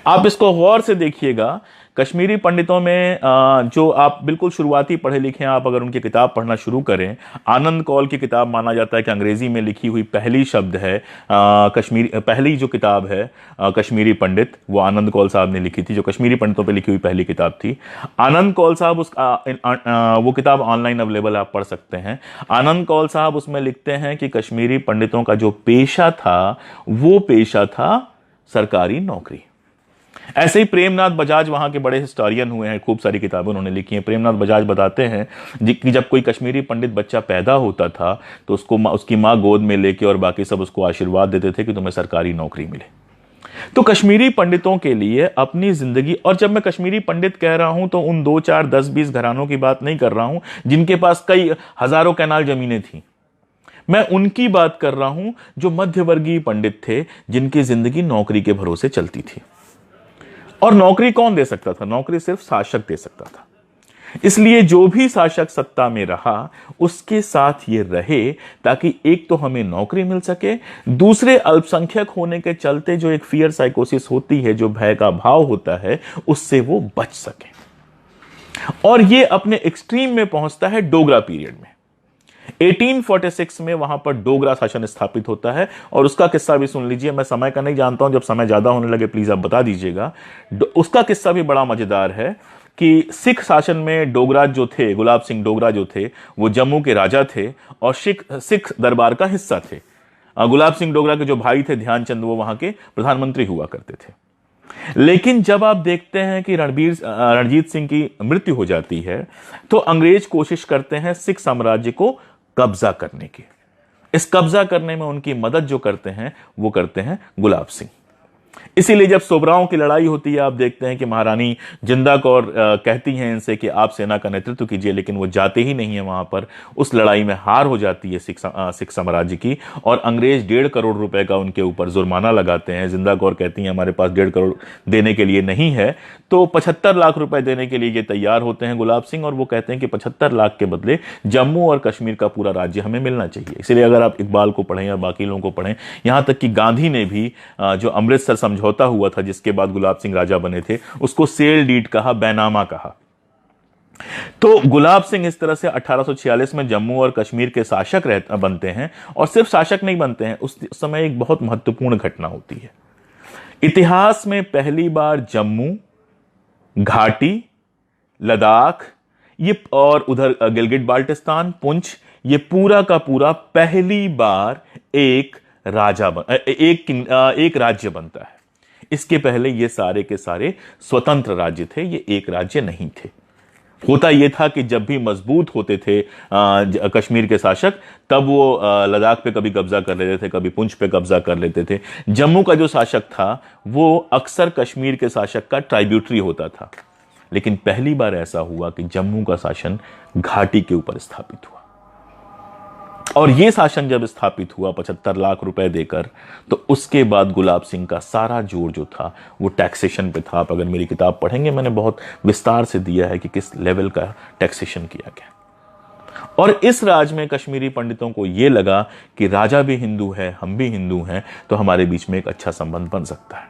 आप इसको गौर से देखिएगा। कश्मीरी पंडितों में जो आप बिल्कुल शुरुआती पढ़े लिखे हैं, आप अगर उनकी किताब पढ़ना शुरू करें, आनंद कौल की किताब माना जाता है कि अंग्रेजी में लिखी हुई पहली शब्द है पहली जो किताब है कश्मीरी पंडित, वो आनंद कौल साहब ने लिखी थी, जो कश्मीरी पंडितों पे लिखी हुई पहली किताब थी। आनंद कौल साहब वो किताब ऑनलाइन अवेलेबल, आप पढ़ सकते हैं। आनंद कौल साहब उसमें लिखते हैं कि कश्मीरी पंडितों का जो पेशा था, वो पेशा था सरकारी नौकरी। ऐसे ही प्रेमनाथ बजाज वहां के बड़े हिस्टोरियन हुए हैं, खूब सारी किताबें उन्होंने लिखी हैं। प्रेमनाथ बजाज बताते हैं कि जब कोई कश्मीरी पंडित बच्चा पैदा होता था तो उसकी मां गोद में लेके और बाकी सब उसको आशीर्वाद देते थे कि तुम्हें सरकारी नौकरी मिले। तो कश्मीरी पंडितों के लिए अपनी जिंदगी, और जब मैं कश्मीरी पंडित कह रहा हूं तो उन 2, 4, 10, 20 घरानों की बात नहीं कर रहा हूं जिनके पास कई हजारों कैनाल जमीनें थी। मैं उनकी बात कर रहा हूं जो मध्यवर्गीय पंडित थे, जिनकी जिंदगी नौकरी के भरोसे चलती थी। और नौकरी कौन दे सकता था? नौकरी सिर्फ शासक दे सकता था। इसलिए जो भी शासक सत्ता में रहा उसके साथ ये रहे, ताकि एक तो हमें नौकरी मिल सके, दूसरे अल्पसंख्यक होने के चलते जो एक फियर साइकोसिस होती है, जो भय का भाव होता है, उससे वो बच सके। और ये अपने एक्सट्रीम में पहुंचता है डोगरा पीरियड में। 1846 में वहां पर डोगरा शासन स्थापित होता है, और उसका किस्सा भी सुन लीजिए। मैं समय का नहीं जानता हूं, जब समय ज्यादा होने लगे प्लीज आप बता दीजिएगा। उसका किस्सा भी बड़ा मजेदार है कि सिख शासन में डोगरा जो थे, गुलाब सिंह डोगरा जो थे, वो जम्मू के राजा थे और सिख दरबार का हिस्सा थे। गुलाब सिंह डोगरा के जो भाई थे ध्यानचंद, वो वहां के प्रधानमंत्री हुआ करते थे। लेकिन जब आप देखते हैं कि रणजीत सिंह की मृत्यु हो जाती है, तो अंग्रेज कोशिश करते हैं सिख साम्राज्य को कब्जा करने की। इस कब्जा करने में उनकी मदद जो करते हैं वो करते हैं गुलाब सिंह। इसीलिए जब सोबराओं की लड़ाई होती है, आप देखते हैं कि महारानी जिंदा कौर कहती हैं इनसे कि आप सेना का नेतृत्व कीजिए, लेकिन वो जाते ही नहीं है वहां पर। उस लड़ाई में हार हो जाती है सिख साम्राज्य की, और अंग्रेज 1.5 करोड़ रुपए का उनके ऊपर जुर्माना लगाते हैं। जिंदा कौर कहती हैं हमारे पास 1.5 करोड़ देने के लिए नहीं है, तो 75 लाख रुपए देने के लिए ये तैयार होते हैं गुलाब सिंह, और वो कहते हैं कि 75 लाख के बदले जम्मू और कश्मीर का पूरा राज्य हमें मिलना चाहिए। इसलिए अगर आप इकबाल को पढ़ें या बाकी लोगों को पढ़ें, यहां तक कि गांधी ने भी जो अमृतसर समझौता हुआ था जिसके बाद गुलाब सिंह राजा बने थे, उसको सेल डीड कहा, बैनामा कहा। तो गुलाब सिंह इस तरह से 1846 में जम्मू और कश्मीर के शासक बनते हैं, और सिर्फ शासक नहीं बनते हैं, उस समय एक बहुत महत्वपूर्ण घटना होती है। इतिहास में पहली बार जम्मू, घाटी, लद्दाख, ये और उधर गिलगिट बाल्टिस्तान, पुंछ, ये पूरा का पूरा पहली बार एक राज्य बनता है। इसके पहले ये सारे के सारे स्वतंत्र राज्य थे, ये एक राज्य नहीं थे। होता यह था कि जब भी मजबूत होते थे कश्मीर के शासक, तब वो लद्दाख पे कभी कब्जा कर लेते थे, कभी पुंछ पे कब्जा कर लेते थे। जम्मू का जो शासक था वो अक्सर कश्मीर के शासक का ट्राइब्यूटरी होता था, लेकिन पहली बार ऐसा हुआ कि जम्मू का शासन घाटी के ऊपर स्थापित हुआ। और यह शासन जब स्थापित हुआ 75 लाख रुपए देकर, तो उसके बाद गुलाब सिंह का सारा जोर जो था वो टैक्सेशन पे था। आप अगर मेरी किताब पढ़ेंगे, मैंने बहुत विस्तार से दिया है कि किस लेवल का टैक्सेशन किया गया। और इस राज में कश्मीरी पंडितों को यह लगा कि राजा भी हिंदू है, हम भी हिंदू हैं, तो हमारे बीच में एक अच्छा संबंध बन सकता है।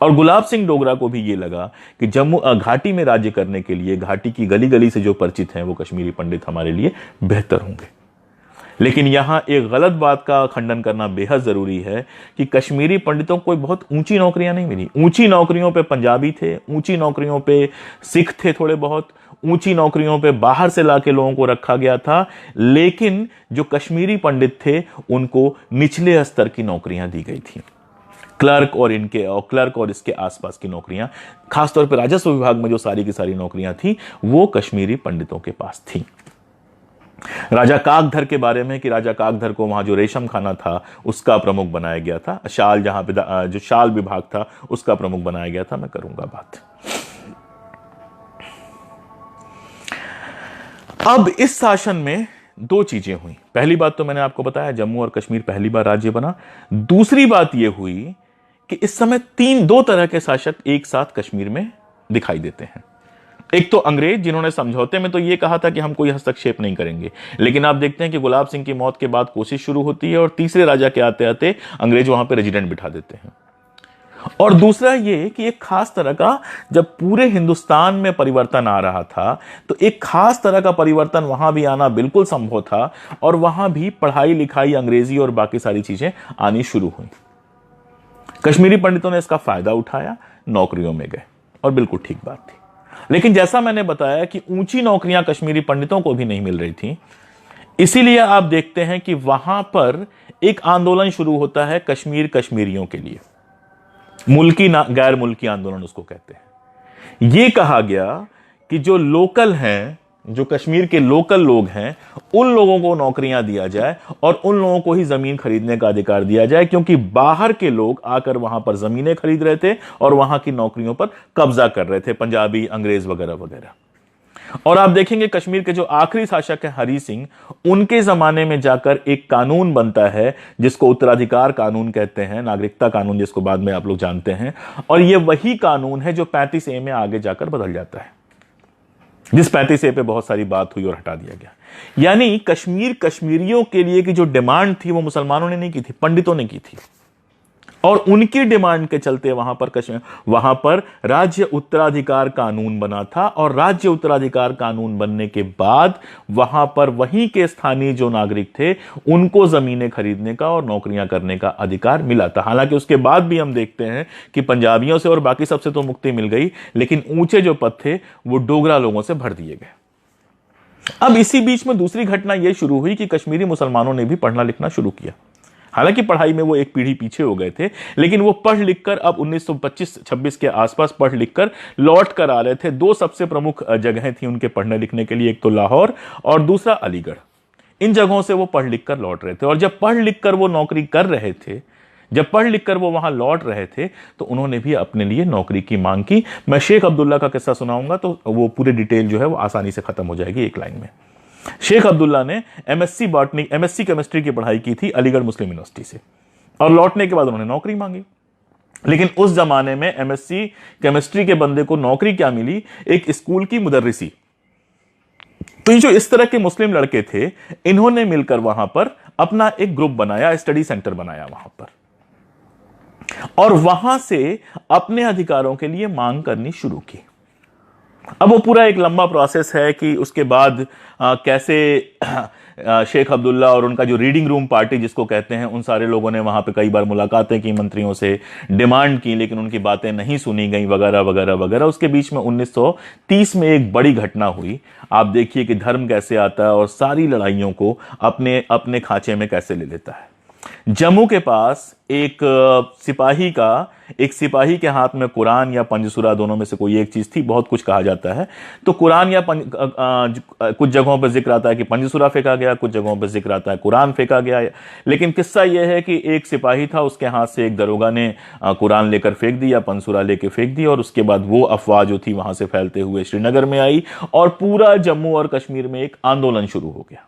और गुलाब सिंह डोगरा को भी यह लगा कि जम्मू घाटी में राज्य करने के लिए घाटी की गली गली से जो परिचित हैं वो कश्मीरी पंडित हमारे लिए बेहतर होंगे। लेकिन यहां एक गलत बात का खंडन करना बेहद जरूरी है कि कश्मीरी पंडितों को कोई बहुत ऊंची नौकरियां नहीं मिली। ऊंची नौकरियों पे पंजाबी थे, ऊंची नौकरियों पे सिख थे, थोड़े बहुत ऊंची नौकरियों पे बाहर से लाके लोगों को रखा गया था। लेकिन जो कश्मीरी पंडित थे उनको निचले स्तर की नौकरियां दी गई थी। क्लर्क और इसके आसपास की नौकरियां, खासतौर पर राजस्व विभाग में जो सारी की सारी नौकरियां थी, वो कश्मीरी पंडितों के पास थी। राजा काकधर के बारे में कि राजा काकधर को वहां जो रेशम खाना था उसका प्रमुख बनाया गया था, शाल जहां पे जो शाल विभाग था उसका प्रमुख बनाया गया था, मैं करूंगा बात। अब इस शासन में दो चीजें हुई। पहली बात तो मैंने आपको बताया, जम्मू और कश्मीर पहली बार राज्य बना। दूसरी बात यह हुई कि इस समय दो तरह के शासक एक साथ कश्मीर में दिखाई देते हैं। एक तो अंग्रेज, जिन्होंने समझौते में तो यह कहा था कि हम कोई हस्तक्षेप नहीं करेंगे, लेकिन आप देखते हैं कि गुलाब सिंह की मौत के बाद कोशिश शुरू होती है और तीसरे राजा के आते आते अंग्रेज वहां पे रेजिडेंट बिठा देते हैं। और दूसरा ये कि एक खास तरह का, जब पूरे हिंदुस्तान में परिवर्तन आ रहा था, तो एक खास तरह का परिवर्तन वहां भी आना बिल्कुल संभव था, और वहां भी पढ़ाई लिखाई, अंग्रेजी और बाकी सारी चीजें आनी शुरू हुई। कश्मीरी पंडितों ने इसका फायदा उठाया, नौकरियों में गए, और बिल्कुल ठीक बात थी। लेकिन जैसा मैंने बताया कि ऊंची नौकरियां कश्मीरी पंडितों को भी नहीं मिल रही थी, इसीलिए आप देखते हैं कि वहां पर एक आंदोलन शुरू होता है कश्मीरियों के लिए। मुल्की गैर मुल्की आंदोलन उसको कहते हैं। यह कहा गया कि जो लोकल हैं, जो कश्मीर के लोकल लोग हैं, उन लोगों को नौकरियां दिया जाए और उन लोगों को ही जमीन खरीदने का अधिकार दिया जाए, क्योंकि बाहर के लोग आकर वहां पर जमीनें खरीद रहे थे और वहां की नौकरियों पर कब्जा कर रहे थे, पंजाबी, अंग्रेज वगैरह वगैरह। और आप देखेंगे कश्मीर के जो आखिरी शासक है हरि सिंह, उनके जमाने में जाकर एक कानून बनता है जिसको उत्तराधिकार कानून कहते हैं, नागरिकता कानून जिसको बाद में आप लोग जानते हैं। और यह वही कानून है जो 35A में आगे जाकर बदल जाता है, जिस 35A पे बहुत सारी बात हुई और हटा दिया गया। यानी कश्मीरियों के लिए की जो डिमांड थी वो मुसलमानों ने नहीं की थी, पंडितों ने की थी। और उनकी डिमांड के चलते वहां पर राज्य उत्तराधिकार कानून बना था, और राज्य उत्तराधिकार कानून बनने के बाद वहां पर वहीं के स्थानीय जो नागरिक थे उनको जमीनें खरीदने का और नौकरियां करने का अधिकार मिला था। हालांकि उसके बाद भी हम देखते हैं कि पंजाबियों से और बाकी सबसे तो मुक्ति मिल गई, लेकिन ऊंचे जो पद थे वो डोगरा लोगों से भर दिए गए। अब इसी बीच में दूसरी घटना यह शुरू हुई कि कश्मीरी मुसलमानों ने भी पढ़ना लिखना शुरू किया। हालांकि पढ़ाई में वो एक पीढ़ी पीछे हो गए थे, लेकिन वो पढ़ लिख कर अब 1925-26 के आसपास पढ़ लिख कर लौट कर आ रहे थे। दो सबसे प्रमुख जगहें थी उनके पढ़ने लिखने के लिए, एक तो लाहौर और दूसरा अलीगढ़। इन जगहों से वो पढ़ लिख कर लौट रहे थे, और जब पढ़ लिख कर वो नौकरी कर रहे थे, जब पढ़ लिख कर वो वहां लौट रहे थे, तो उन्होंने भी अपने लिए नौकरी की मांग की। मैं शेख अब्दुल्ला का किस्सा सुनाऊंगा तो वो पूरी डिटेल जो है वो आसानी से खत्म हो जाएगी एक लाइन में। शेख अब्दुल्ला ने एमएससी केमिस्ट्री की पढ़ाई की थी अलीगढ़ मुस्लिम यूनिवर्सिटी से, और लौटने के बाद उन्होंने नौकरी मांगी। लेकिन उस जमाने में एमएससी केमिस्ट्री के बंदे को नौकरी क्या मिली? एक स्कूल की मुदर्रिसी। तो ये जो इस तरह के मुस्लिम लड़के थे, इन्होंने मिलकर वहां पर अपना एक ग्रुप बनाया, स्टडी सेंटर बनाया वहां पर, और वहां से अपने अधिकारों के लिए मांग करनी शुरू की। अब वो पूरा एक लंबा प्रोसेस है कि उसके बाद कैसे शेख अब्दुल्ला और उनका जो रीडिंग रूम पार्टी जिसको कहते हैं, उन सारे लोगों ने वहां पे कई बार मुलाकातें की, मंत्रियों से डिमांड की, लेकिन उनकी बातें नहीं सुनी गई, वगैरह वगैरह वगैरह। उसके बीच में 1930 में एक बड़ी घटना हुई। आप देखिए कि धर्म कैसे आता है और सारी लड़ाइयों को अपने अपने खांचे में कैसे ले लेता है। जम्मू के पास एक सिपाही के हाथ में कुरान या पंजसूरा, दोनों में से कोई एक चीज थी, बहुत कुछ कहा जाता है। तो कुरान या कुछ जगहों पर जिक्र आता है कि पंजसूरा फेंका गया, कुछ जगहों पर जिक्र आता है कुरान फेंका गया। लेकिन किस्सा यह है कि एक सिपाही था, उसके हाथ से एक दरोगा ने कुरान लेकर फेंक दी या पंजसूरा लेकर फेंक दी, और उसके बाद वो अफवाह जो थी वहां से फैलते हुए श्रीनगर में आई, और पूरा जम्मू और कश्मीर में एक आंदोलन शुरू हो गया।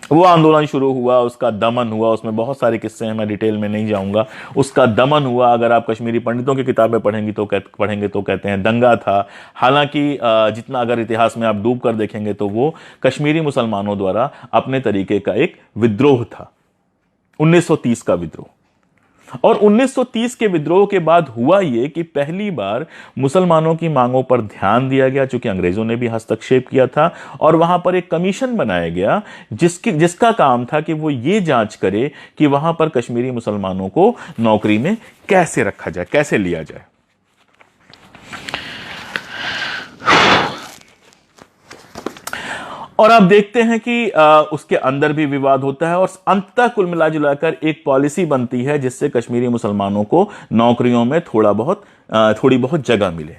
वो आंदोलन शुरू हुआ, उसका दमन हुआ, उसमें बहुत सारे किस्से हैं, मैं डिटेल में नहीं जाऊंगा। उसका दमन हुआ। अगर आप कश्मीरी पंडितों की किताबें पढ़ेंगे तो कहते हैं दंगा था। हालांकि जितना अगर इतिहास में आप डूब कर देखेंगे तो वो कश्मीरी मुसलमानों द्वारा अपने तरीके का एक विद्रोह था, 1930 का विद्रोह। और 1930 के विद्रोह के बाद हुआ यह कि पहली बार मुसलमानों की मांगों पर ध्यान दिया गया, चूंकि अंग्रेजों ने भी हस्तक्षेप किया था, और वहां पर एक कमीशन बनाया गया जिसका काम था कि वो ये जांच करे कि वहां पर कश्मीरी मुसलमानों को नौकरी में कैसे रखा जाए, कैसे लिया जाए। और आप देखते हैं कि उसके अंदर भी विवाद होता है, और अंततः कुल मिला जुलाकर एक पॉलिसी बनती है जिससे कश्मीरी मुसलमानों को नौकरियों में थोड़ी बहुत जगह मिले।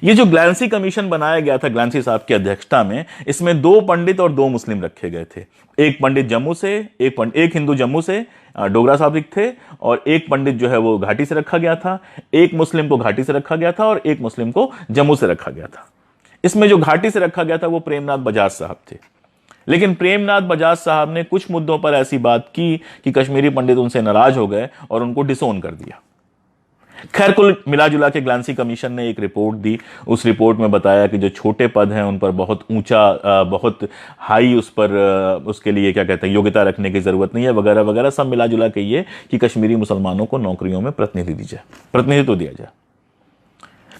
ये जो ग्लैंसी कमीशन बनाया गया था ग्लैंसी साहब की अध्यक्षता में, इसमें 2 पंडित और 2 मुस्लिम रखे गए थे। एक पंडित जम्मू से, एक हिंदू जम्मू से, डोगरा साहब थे, और एक पंडित जो है वो घाटी से रखा गया था। एक मुस्लिम को घाटी से रखा गया था और एक मुस्लिम को जम्मू से रखा गया था। इसमें जो घाटी से रखा गया था वो प्रेमनाथ बजाज साहब थे। लेकिन प्रेमनाथ बजाज साहब ने कुछ मुद्दों पर ऐसी बात की कि कश्मीरी पंडित उनसे नाराज हो गए और उनको डिसोन कर दिया। खैर, कुल मिला जुला के ग्लैंसी कमीशन ने एक रिपोर्ट दी। उस रिपोर्ट में बताया कि जो छोटे पद हैं उन पर बहुत ऊंचा, बहुत हाई उस पर उसके लिए क्या कहते हैं योग्यता रखने की जरूरत नहीं है, वगैरह वगैरह। सब मिला जुला के ये कि कश्मीरी मुसलमानों को नौकरियों में प्रतिनिधित्व दिया जाए।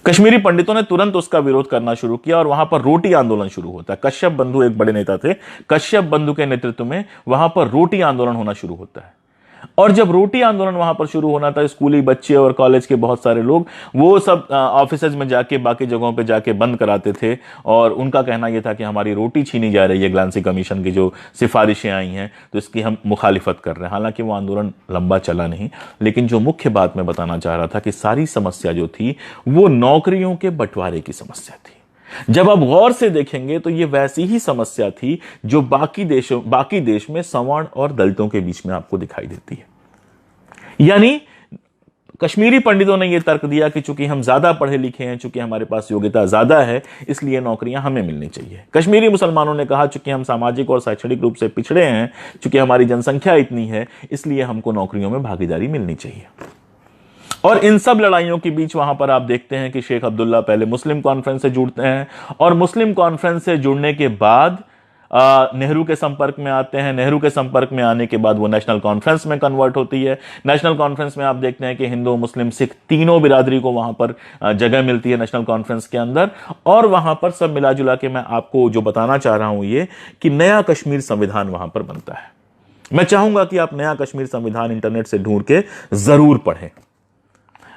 कश्मीरी पंडितों ने तुरंत उसका विरोध करना शुरू किया और वहां पर रोटी आंदोलन शुरू होता है। कश्यप बंधु एक बड़े नेता थे, कश्यप बंधु के नेतृत्व में वहां पर रोटी आंदोलन होना शुरू होता है। और जब रोटी आंदोलन वहां पर शुरू होना था, स्कूली बच्चे और कॉलेज के बहुत सारे लोग वो सब ऑफिसेज में जाके, बाकी जगहों पे जाके बंद कराते थे, और उनका कहना यह था कि हमारी रोटी छीनी जा रही है, ग्लैंसी कमीशन की जो सिफारिशें आई हैं तो इसकी हम मुखालिफत कर रहे हैं। हालांकि वो आंदोलन लंबा चला नहीं, लेकिन जो मुख्य बात मैं बताना चाह रहा था कि सारी समस्या जो थी वो नौकरियों के बंटवारे की समस्या थी। जब आप गौर से देखेंगे तो यह वैसी ही समस्या थी जो बाकी देश में सवर्ण और दलितों के बीच में आपको दिखाई देती है। यानी कश्मीरी पंडितों ने यह तर्क दिया कि चूंकि हम ज्यादा पढ़े लिखे हैं, चूंकि हमारे पास योग्यता ज्यादा है, इसलिए नौकरियां हमें मिलनी चाहिए। कश्मीरी मुसलमानों ने कहा चूंकि हम सामाजिक और शैक्षणिक रूप से पिछड़े हैं, चूंकि हमारी जनसंख्या इतनी है, इसलिए हमको नौकरियों में भागीदारी मिलनी चाहिए। और इन सब लड़ाइयों के बीच वहां पर आप देखते हैं कि शेख अब्दुल्ला पहले मुस्लिम कॉन्फ्रेंस से जुड़ते हैं, और मुस्लिम कॉन्फ्रेंस से जुड़ने के बाद नेहरू के संपर्क में आते हैं। नेहरू के संपर्क में आने के बाद वो नेशनल कॉन्फ्रेंस में कन्वर्ट होती है। नेशनल कॉन्फ्रेंस में आप देखते हैं कि हिंदू, मुस्लिम, सिख तीनों बिरादरी को वहां पर जगह मिलती है नेशनल कॉन्फ्रेंस के अंदर। और वहां पर सब मिला जुला के मैं आपको जो बताना चाह रहा हूं ये कि नया कश्मीर संविधान वहां पर बनता है। मैं चाहूंगा कि आप नया कश्मीर संविधान इंटरनेट से ढूंढ के जरूर पढ़ें।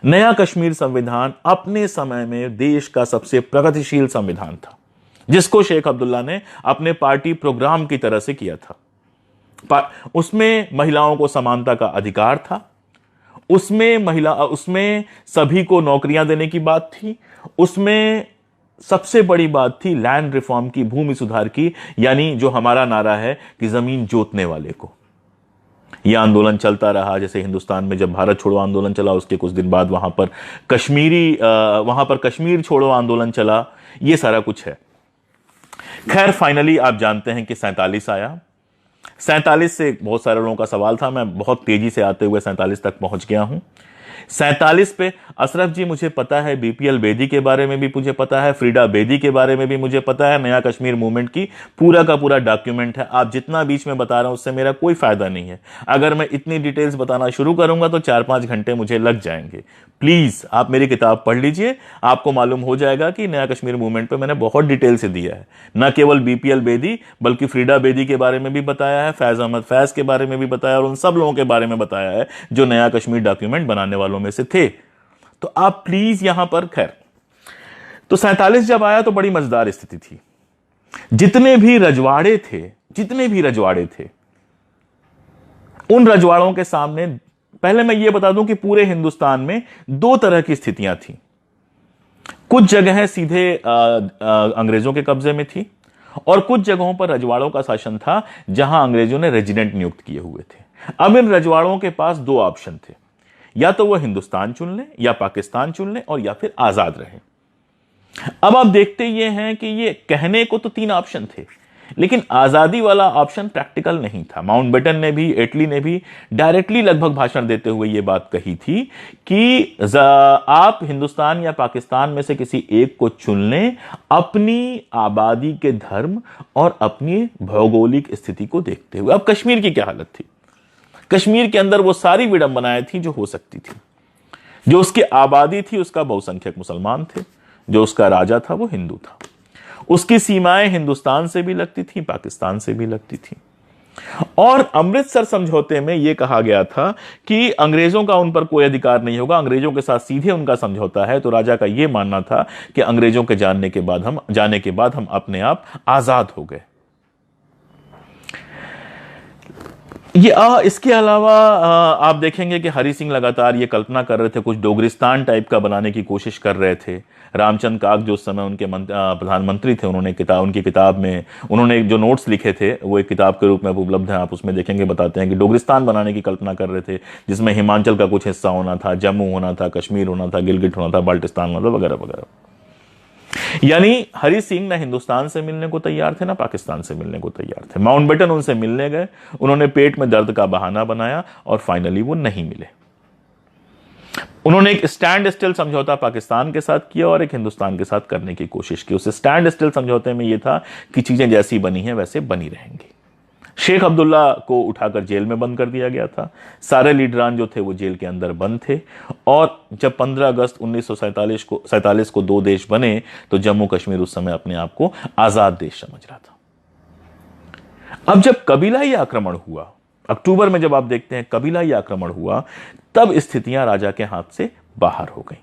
नया कश्मीर संविधान अपने समय में देश का सबसे प्रगतिशील संविधान था, जिसको शेख अब्दुल्ला ने अपने पार्टी प्रोग्राम की तरह से किया था। उसमें महिलाओं को समानता का अधिकार था, उसमें सभी को नौकरियां देने की बात थी, उसमें सबसे बड़ी बात थी लैंड रिफॉर्म की, भूमि सुधार की, यानी जो हमारा नारा है कि जमीन जोतने वाले को। यह आंदोलन चलता रहा, जैसे हिंदुस्तान में जब भारत छोड़ो आंदोलन चला उसके कुछ दिन बाद वहां पर कश्मीर छोड़ो आंदोलन चला, यह सारा कुछ है। खैर फाइनली आप जानते हैं कि 47 आया। 47 से बहुत सारे लोगों का सवाल था, मैं बहुत तेजी से आते हुए 47 तक पहुंच गया हूं। 47 पे अशरफ जी मुझे पता है, बीपीएल बेदी के बारे में भी मुझे पता है, फ्रीडा बेदी के बारे में भी मुझे पता है, नया कश्मीर मूवमेंट की पूरा का पूरा डॉक्यूमेंट है। आप जितना बीच में बता रहा हूं उससे मेरा कोई फायदा नहीं है। अगर मैं इतनी डिटेल्स बताना शुरू करूंगा तो 4-5 घंटे मुझे लग जाएंगे। प्लीज आप मेरी किताब पढ़ लीजिए, आपको मालूम हो जाएगा कि नया कश्मीर मूवमेंट पे मैंने बहुत डिटेल से दिया है। न केवल बीपीएल बेदी बल्कि फ्रीडा बेदी के बारे में भी बताया है, फैज अहमद फैज के बारे में भी बताया और उन सब लोगों के बारे में बताया है जो नया कश्मीर डॉक्यूमेंट बनाने वालों में से थे। तो आप प्लीज यहां पर, खैर तो 47 जब आया तो बड़ी मजेदार स्थिति थी। जितने भी रजवाड़े थे उन रजवाड़ों के सामने, पहले मैं यह बता दूं कि पूरे हिंदुस्तान में 2 तरह की स्थितियां थी। कुछ जगहें सीधे अंग्रेजों के कब्जे में थी और कुछ जगहों पर रजवाड़ों का शासन था जहां अंग्रेजों ने रेजिडेंट नियुक्त किए हुए थे। अब इन रजवाड़ों के पास 2 ऑप्शन थे, या तो वो हिंदुस्तान चुन लें या पाकिस्तान चुन लें और या फिर आजाद रहें। अब आप देखते ये हैं कि ये कहने को तो 3 ऑप्शन थे, लेकिन आजादी वाला ऑप्शन प्रैक्टिकल नहीं था। माउंटबेटन ने भी, एटली ने भी डायरेक्टली लगभग भाषण देते हुए यह बात कही थी कि आप हिंदुस्तान या पाकिस्तान में से किसी एक को चुन लें, अपनी आबादी के धर्म और अपनी भौगोलिक स्थिति को देखते हुए। अब कश्मीर की क्या हालत थी? कश्मीर के अंदर वो सारी विडंबनाएं थी जो हो सकती थी। जो उसकी आबादी थी उसका बहुसंख्यक मुसलमान थे, जो उसका राजा था वो हिंदू था, उसकी सीमाएं हिंदुस्तान से भी लगती थी, पाकिस्तान से भी लगती थी। और अमृतसर समझौते में यह कहा गया था कि अंग्रेजों का उन पर कोई अधिकार नहीं होगा, अंग्रेजों के साथ सीधे उनका समझौता है। तो राजा का यह मानना था कि अंग्रेजों के जाने के बाद हम अपने आप आजाद हो गए। इसके अलावा आप देखेंगे कि हरि सिंह लगातार ये कल्पना कर रहे थे, कुछ डोगरिस्तान टाइप का बनाने की कोशिश कर रहे थे। रामचंद्र काग जो उस समय उनके प्रधानमंत्री थे, उनकी किताब में उन्होंने जो नोट्स लिखे थे वो एक किताब के रूप में उपलब्ध है, आप उसमें देखेंगे, बताते हैं कि डोगरिस्तान बनाने की कल्पना कर रहे थे, जिसमें हिमाचल का कुछ हिस्सा होना था, जम्मू होना था, कश्मीर होना था, गिलगिट होना था, बाल्टिस्तान होना था, वगैरह वगैरह। यानी हरि सिंह ना हिंदुस्तान से मिलने को तैयार थे ना पाकिस्तान से मिलने को तैयार थे। माउंटबेटन उनसे मिलने गए, उन्होंने पेट में दर्द का बहाना बनाया और फाइनली वो नहीं मिले। उन्होंने एक स्टैंड स्टिल समझौता पाकिस्तान के साथ किया और एक हिंदुस्तान के साथ करने की कोशिश की। उस स्टैंड स्टिल समझौते में यह था कि चीजें जैसी बनी हैं वैसे बनी रहेंगी। शेख अब्दुल्ला को उठाकर जेल में बंद कर दिया गया था, सारे लीडरान जो थे वो जेल के अंदर बंद थे। और जब 15 अगस्त 1947 को 2 देश बने तो जम्मू कश्मीर उस समय अपने आप को आजाद देश समझ रहा था। अब जब कबीलाई आक्रमण हुआ, अक्टूबर में जब आप देखते हैं कबीलाई आक्रमण हुआ, तब स्थितियां राजा के हाथ से बाहर हो गई।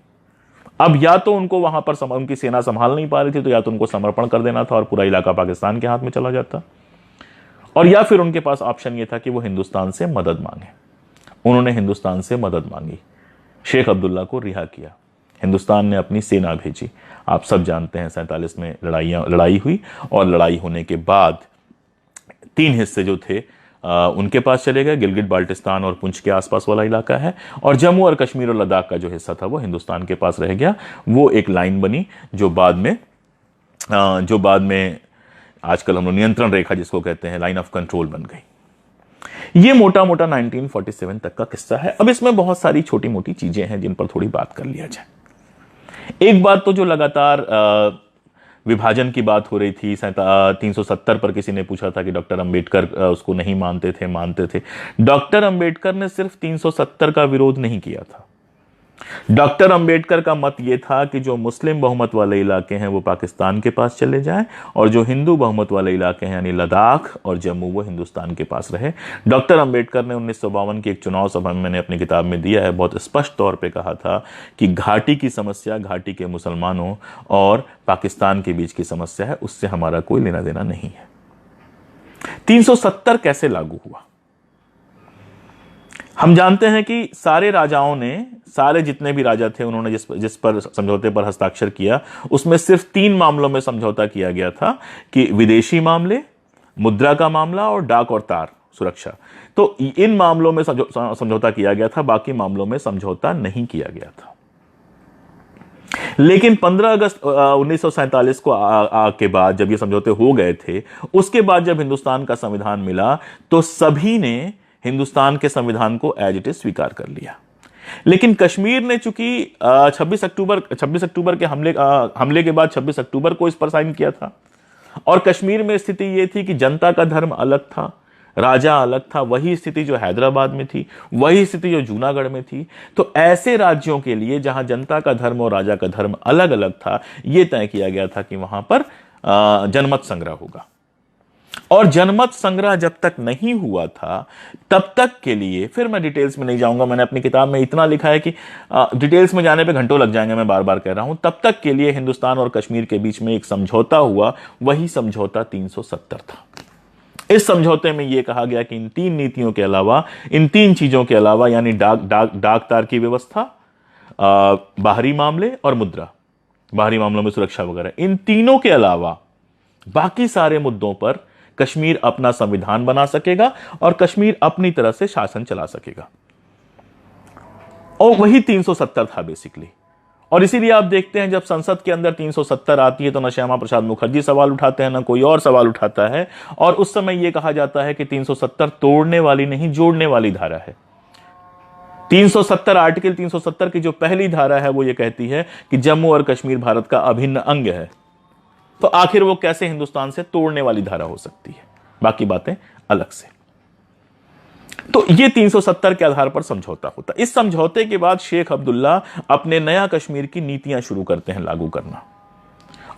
अब या तो उनको वहां पर उनकी सेना संभाल नहीं पा रही थी, तो या तो उनको समर्पण कर देना था और पूरा इलाका पाकिस्तान के हाथ में चला जाता, और या फिर उनके पास ऑप्शन यह था कि वो हिंदुस्तान से मदद मांगे। उन्होंने हिंदुस्तान से मदद मांगी, शेख अब्दुल्ला को रिहा किया, हिंदुस्तान ने अपनी सेना भेजी। आप सब जानते हैं 47 में लड़ाई हुई और लड़ाई होने के बाद 3 हिस्से जो थे उनके पास चले गए, गिलगिट बाल्टिस्तान और पुंछ के आसपास वाला इलाका है, और जम्मू और कश्मीर और लद्दाख का जो हिस्सा था वो हिंदुस्तान के पास रह गया। वो एक लाइन बनी जो बाद में आजकल हम लोग नियंत्रण रेखा जिसको कहते हैं, लाइन ऑफ कंट्रोल बन गई। ये मोटा मोटा 1947 तक का किस्सा है। अब इसमें बहुत सारी छोटी मोटी चीजें हैं जिन पर थोड़ी बात कर लिया जाए। एक बात तो जो लगातार विभाजन की बात हो रही थी, 370 पर किसी ने पूछा था कि डॉक्टर अंबेडकर उसको नहीं मानते थे। डॉक्टर अंबेडकर ने सिर्फ 370 का विरोध नहीं किया था। डॉक्टर अंबेडकर का मत यह था कि जो मुस्लिम बहुमत वाले इलाके हैं वो पाकिस्तान के पास चले जाएं और जो हिंदू बहुमत वाले इलाके हैं यानी लद्दाख और जम्मू वो हिंदुस्तान के पास रहे। डॉक्टर अंबेडकर ने 1952 की एक चुनाव सभा में, मैंने अपनी किताब में दिया है, बहुत स्पष्ट तौर पे कहा था कि घाटी की समस्या घाटी के मुसलमानों और पाकिस्तान के बीच की समस्या है, उससे हमारा कोई लेना देना नहीं है। 370 कैसे लागू हुआ? हम जानते हैं कि सारे राजाओं ने, सारे जितने भी राजा थे, उन्होंने जिस पर समझौते पर हस्ताक्षर किया, उसमें सिर्फ 3 मामलों में समझौता किया गया था कि विदेशी मामले, मुद्रा का मामला और डाक और तार सुरक्षा। तो इन मामलों में समझौता किया गया था, बाकी मामलों में समझौता नहीं किया गया था। लेकिन 15 अगस्त 1947 को के बाद जब ये समझौते हो गए थे, उसके बाद जब हिंदुस्तान का संविधान मिला तो सभी ने हिंदुस्तान के संविधान को एज इट इज स्वीकार कर लिया। लेकिन कश्मीर ने चूंकि 26 अक्टूबर के हमले के बाद 26 अक्टूबर को इस पर साइन किया था, और कश्मीर में स्थिति यह थी कि जनता का धर्म अलग था, राजा अलग था। वही स्थिति जो हैदराबाद में थी, वही स्थिति जो जूनागढ़ में थी। तो ऐसे राज्यों के लिए जहां जनता का धर्म और राजा का धर्म अलग अलग था, यह तय किया गया था कि वहां पर जनमत संग्रह होगा। और जनमत संग्रह जब तक नहीं हुआ था, तब तक के लिए, फिर मैं डिटेल्स में नहीं जाऊंगा, मैंने अपनी किताब में इतना लिखा है कि डिटेल्स में जाने पे घंटों लग जाएंगे, मैं बार बार कह रहा हूं। तब तक के लिए हिंदुस्तान और कश्मीर के बीच में एक समझौता हुआ, वही समझौता 370 था। इस समझौते में यह कहा गया कि इन 3 नीतियों के अलावा, इन 3 चीजों के अलावा, यानी डाक तार की व्यवस्था, बाहरी मामले और मुद्रा, बाहरी मामलों में सुरक्षा वगैरह, इन तीनों के अलावा बाकी सारे मुद्दों पर कश्मीर अपना संविधान बना सकेगा और कश्मीर अपनी तरह से शासन चला सकेगा। और वही 370 था बेसिकली। और इसीलिए आप देखते हैं जब संसद के अंदर 370 आती है तो न श्यामा प्रसाद मुखर्जी सवाल उठाते हैं, न कोई और सवाल उठाता है। और उस समय यह कहा जाता है कि 370 तोड़ने वाली नहीं, जोड़ने वाली धारा है। 370 आर्टिकल 370 की जो पहली धारा है वो ये कहती है कि जम्मू और कश्मीर भारत का अभिन्न अंग है। तो आखिर वो कैसे हिंदुस्तान से तोड़ने वाली धारा हो सकती है? बाकी बातें अलग से। तो ये 370 के आधार पर समझौता होता। इस समझौते के बाद शेख अब्दुल्ला अपने नया कश्मीर की नीतियां शुरू करते हैं लागू करना।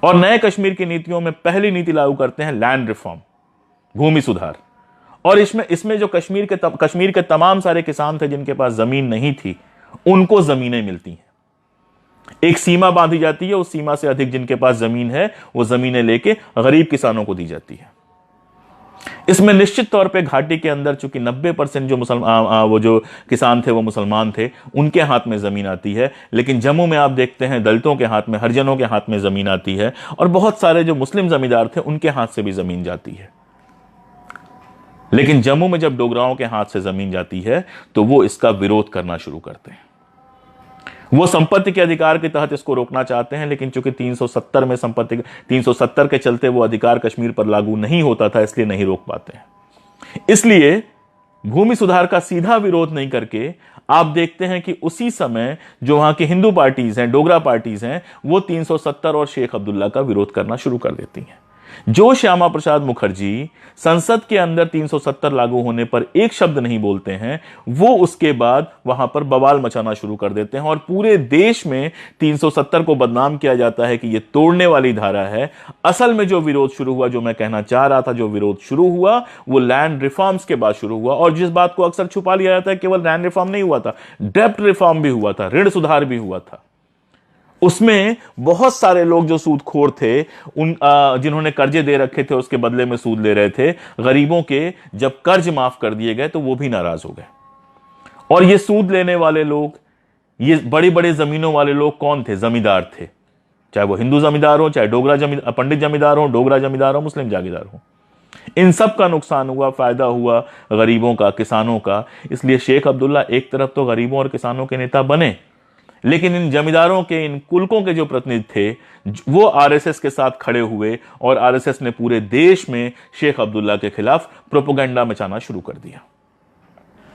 और नए कश्मीर की नीतियों में पहली नीति लागू करते हैं लैंड रिफॉर्म, भूमि सुधार। और इसमें जो कश्मीर के तमाम सारे किसान थे जिनके पास जमीन नहीं थी, उनको जमीनें मिलती हैं। एक सीमा बांधी जाती है, उस सीमा से अधिक जिनके पास जमीन है वो जमीनें लेके गरीब किसानों को दी जाती है। इसमें निश्चित तौर पे घाटी के अंदर चूंकि 90% वो जो किसान थे वो मुसलमान थे, उनके हाथ में जमीन आती है। लेकिन जम्मू में आप देखते हैं दलितों के हाथ में, हरिजनों के हाथ में जमीन आती है, और बहुत सारे जो मुस्लिम जमींदार थे उनके हाथ से भी जमीन जाती है। लेकिन जम्मू में जब डोगराओं के हाथ से जमीन जाती है तो वो इसका विरोध करना शुरू करते हैं। वो संपत्ति के अधिकार के तहत इसको रोकना चाहते हैं, लेकिन चूंकि 370 में 370 के चलते वो अधिकार कश्मीर पर लागू नहीं होता था, इसलिए नहीं रोक पाते हैं। इसलिए भूमि सुधार का सीधा विरोध नहीं करके आप देखते हैं कि उसी समय जो वहां की हिंदू पार्टीज हैं, डोगरा पार्टीज हैं, वो 370 और शेख अब्दुल्ला का विरोध करना शुरू कर देती हैं। जो श्यामा प्रसाद मुखर्जी संसद के अंदर 370 लागू होने पर एक शब्द नहीं बोलते हैं, वो उसके बाद वहां पर बवाल मचाना शुरू कर देते हैं और पूरे देश में 370 को बदनाम किया जाता है कि ये तोड़ने वाली धारा है। असल में जो विरोध शुरू हुआ, जो मैं कहना चाह रहा था, जो विरोध शुरू हुआ वो लैंड रिफॉर्म्स के बाद शुरू हुआ। और जिस बात को अक्सर छुपा लिया जाता है, केवल लैंड रिफॉर्म नहीं हुआ था, डेब्ट रिफॉर्म भी हुआ था, ऋण सुधार भी हुआ था। उसमें बहुत सारे लोग जो सूदखोर थे, जिन्होंने कर्जे दे रखे थे उसके बदले में सूद ले रहे थे, गरीबों के जब कर्ज माफ कर दिए गए तो वो भी नाराज हो गए। और ये सूद लेने वाले लोग, ये बड़ी बड़ी जमीनों वाले लोग कौन थे? जमींदार थे, चाहे वो हिंदू जमींदार हो, चाहे पंडित जमींदार हो, डोगरा जमींदार हो, मुस्लिम जागीरदार हो। इन सब का नुकसान हुआ, फायदा हुआ गरीबों का, किसानों का। इसलिए शेख अब्दुल्ला एक तरफ तो गरीबों और किसानों के नेता बने, लेकिन इन जमींदारों के, इन कुलकों के जो प्रतिनिधि थे वो आरएसएस के साथ खड़े हुए और आरएसएस ने पूरे देश में शेख अब्दुल्ला के खिलाफ प्रोपेगेंडा मचाना शुरू कर दिया।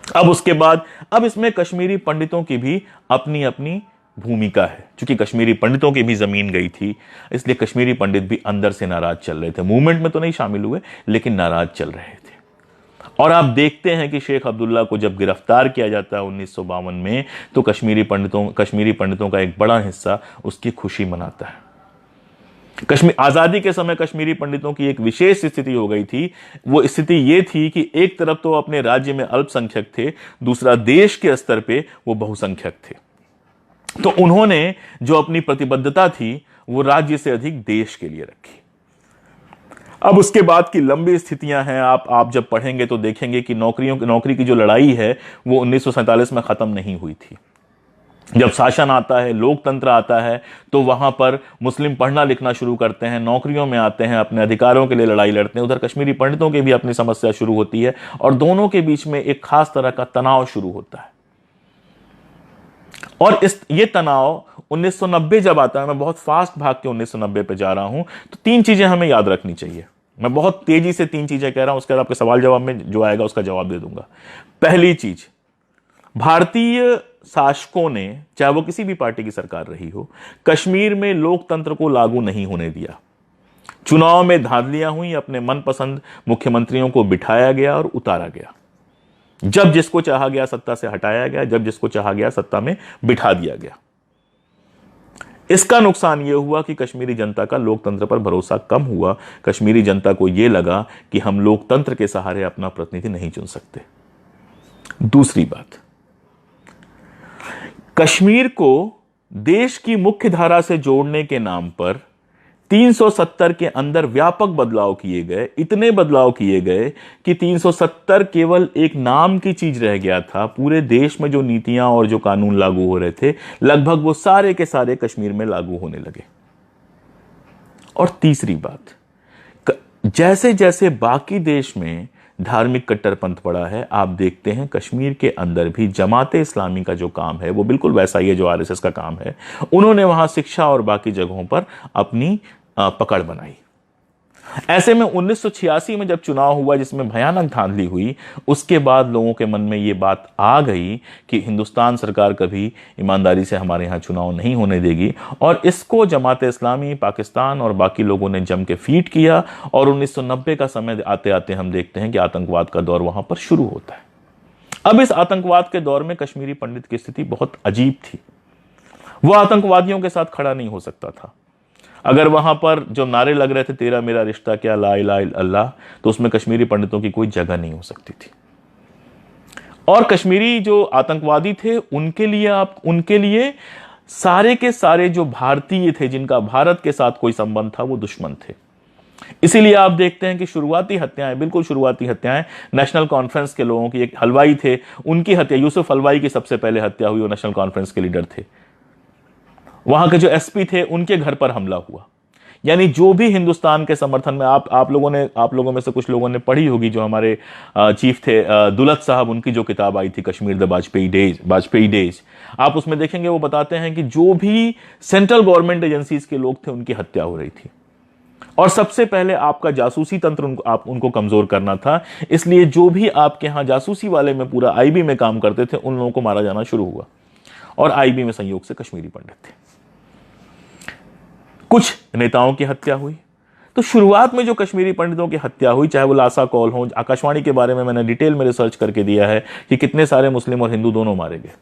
अब उसके बाद अब इसमें कश्मीरी पंडितों की भी अपनी अपनी भूमिका है। क्योंकि कश्मीरी पंडितों की भी जमीन गई थी, इसलिए कश्मीरी पंडित भी अंदर से नाराज चल रहे थे। मूवमेंट में तो नहीं शामिल हुए, लेकिन नाराज चल रहे थे। और आप देखते हैं कि शेख अब्दुल्ला को जब गिरफ्तार किया जाता है 1952 में, तो कश्मीरी पंडितों का एक बड़ा हिस्सा उसकी खुशी मनाता है। आजादी के समय कश्मीरी पंडितों की एक विशेष स्थिति हो गई थी। वो स्थिति ये थी कि एक तरफ तो अपने राज्य में अल्पसंख्यक थे, दूसरा देश के स्तर पे वो बहुसंख्यक थे। तो उन्होंने जो अपनी प्रतिबद्धता थी वो राज्य से अधिक देश के लिए रखी। अब उसके बाद की लंबी स्थितियां हैं, आप जब पढ़ेंगे तो देखेंगे कि नौकरी की जो लड़ाई है वो 1947 में खत्म नहीं हुई थी। जब शासन आता है, लोकतंत्र आता है, तो वहां पर मुस्लिम पढ़ना लिखना शुरू करते हैं, नौकरियों में आते हैं, अपने अधिकारों के लिए लड़ाई लड़ते हैं। उधर कश्मीरी पंडितों की भी अपनी समस्या शुरू होती है और दोनों के बीच में एक खास तरह का तनाव शुरू होता है। और ये तनाव 1990 जब आता है, मैं बहुत फास्ट भाग के 1990 पे जा रहा हूं, तो 3 चीजें हमें याद रखनी चाहिए। मैं बहुत तेजी से 3 चीजें कह रहा हूं, उसके बाद आपके सवाल जवाब में जो आएगा उसका जवाब दे दूंगा। पहली चीज, भारतीय शासकों ने, चाहे वो किसी भी पार्टी की सरकार रही हो, कश्मीर में लोकतंत्र को लागू नहीं होने दिया। चुनाव में धांधलियां हुई, अपने मनपसंद मुख्यमंत्रियों को बिठाया गया और उतारा गया। जब जिसको चाहा गया सत्ता से हटाया गया, जब जिसको चाहा गया सत्ता में बिठा दिया गया। इसका नुकसान यह हुआ कि कश्मीरी जनता का लोकतंत्र पर भरोसा कम हुआ। कश्मीरी जनता को यह लगा कि हम लोकतंत्र के सहारे अपना प्रतिनिधि नहीं चुन सकते। दूसरी बात, कश्मीर को देश की मुख्य धारा से जोड़ने के नाम पर 370 के अंदर व्यापक बदलाव किए गए, इतने बदलाव किए गए कि 370 केवल एक नाम की चीज रह गया था। पूरे देश में जो नीतियां और जो कानून लागू हो रहे थे, लगभग वो सारे के सारे कश्मीर में लागू होने लगे। और तीसरी बात, जैसे जैसे बाकी देश में धार्मिक कट्टरपंथ बढ़ा है, आप देखते हैं कश्मीर के अंदर भी जमाते इस्लामी का जो काम है वो बिल्कुल वैसा ही है जो आरएसएस का काम है। उन्होंने वहां शिक्षा और बाकी जगहों पर अपनी पकड़ बनाई। ऐसे में 1986 में जब चुनाव हुआ, जिसमें भयानक धांधली हुई, उसके बाद लोगों के मन में यह बात आ गई कि हिंदुस्तान सरकार कभी ईमानदारी से हमारे यहां चुनाव नहीं होने देगी। और इसको जमात इस्लामी, पाकिस्तान और बाकी लोगों ने जम के फीट किया। और 1990 का समय आते आते हम देखते हैं कि आतंकवाद का दौर वहां पर शुरू होता है। अब इस आतंकवाद के दौर में कश्मीरी पंडित की स्थिति बहुत अजीब थी। वह आतंकवादियों के साथ खड़ा नहीं हो सकता था। अगर वहां पर जो नारे लग रहे थे, तेरा मेरा रिश्ता क्या, ला इलाहा इल्लल्लाह, तो उसमें कश्मीरी पंडितों की कोई जगह नहीं हो सकती थी। और कश्मीरी जो आतंकवादी थे, उनके लिए सारे के सारे जो भारतीय थे, जिनका भारत के साथ कोई संबंध था, वो दुश्मन थे। इसीलिए आप देखते हैं कि शुरुआती हत्याएं, बिल्कुल शुरुआती हत्याएं, नेशनल कॉन्फ्रेंस के लोगों की, एक हलवाई थे, उनकी हत्या, यूसुफ हलवाई की सबसे पहले हत्या हुई। वो नेशनल कॉन्फ्रेंस के लीडर थे। वहां के जो एसपी थे, उनके घर पर हमला हुआ। यानी जो भी हिंदुस्तान के समर्थन में, आप लोगों में से कुछ लोगों ने पढ़ी होगी, जो हमारे चीफ थे दुलत साहब, उनकी जो किताब आई थी कश्मीर द वाजपेयी डेज, आप उसमें देखेंगे वो बताते हैं कि जो भी सेंट्रल गवर्नमेंट एजेंसीज के लोग थे, उनकी हत्या हो रही थी। और सबसे पहले आपका जासूसी तंत्र उनको कमजोर करना था। इसलिए जो भी आपके यहां जासूसी वाले में, पूरा आईबी में काम करते थे, उन लोगों को मारा जाना शुरू हुआ। और आईबी में संयोग से कश्मीरी पंडित थे। कुछ नेताओं की हत्या हुई। तो शुरुआत में जो कश्मीरी पंडितों की हत्या हुई, चाहे वो लासा कौल हो, आकाशवाणी के बारे में मैंने डिटेल में रिसर्च करके दिया है कि कितने सारे मुस्लिम और हिंदू दोनों मारे गए।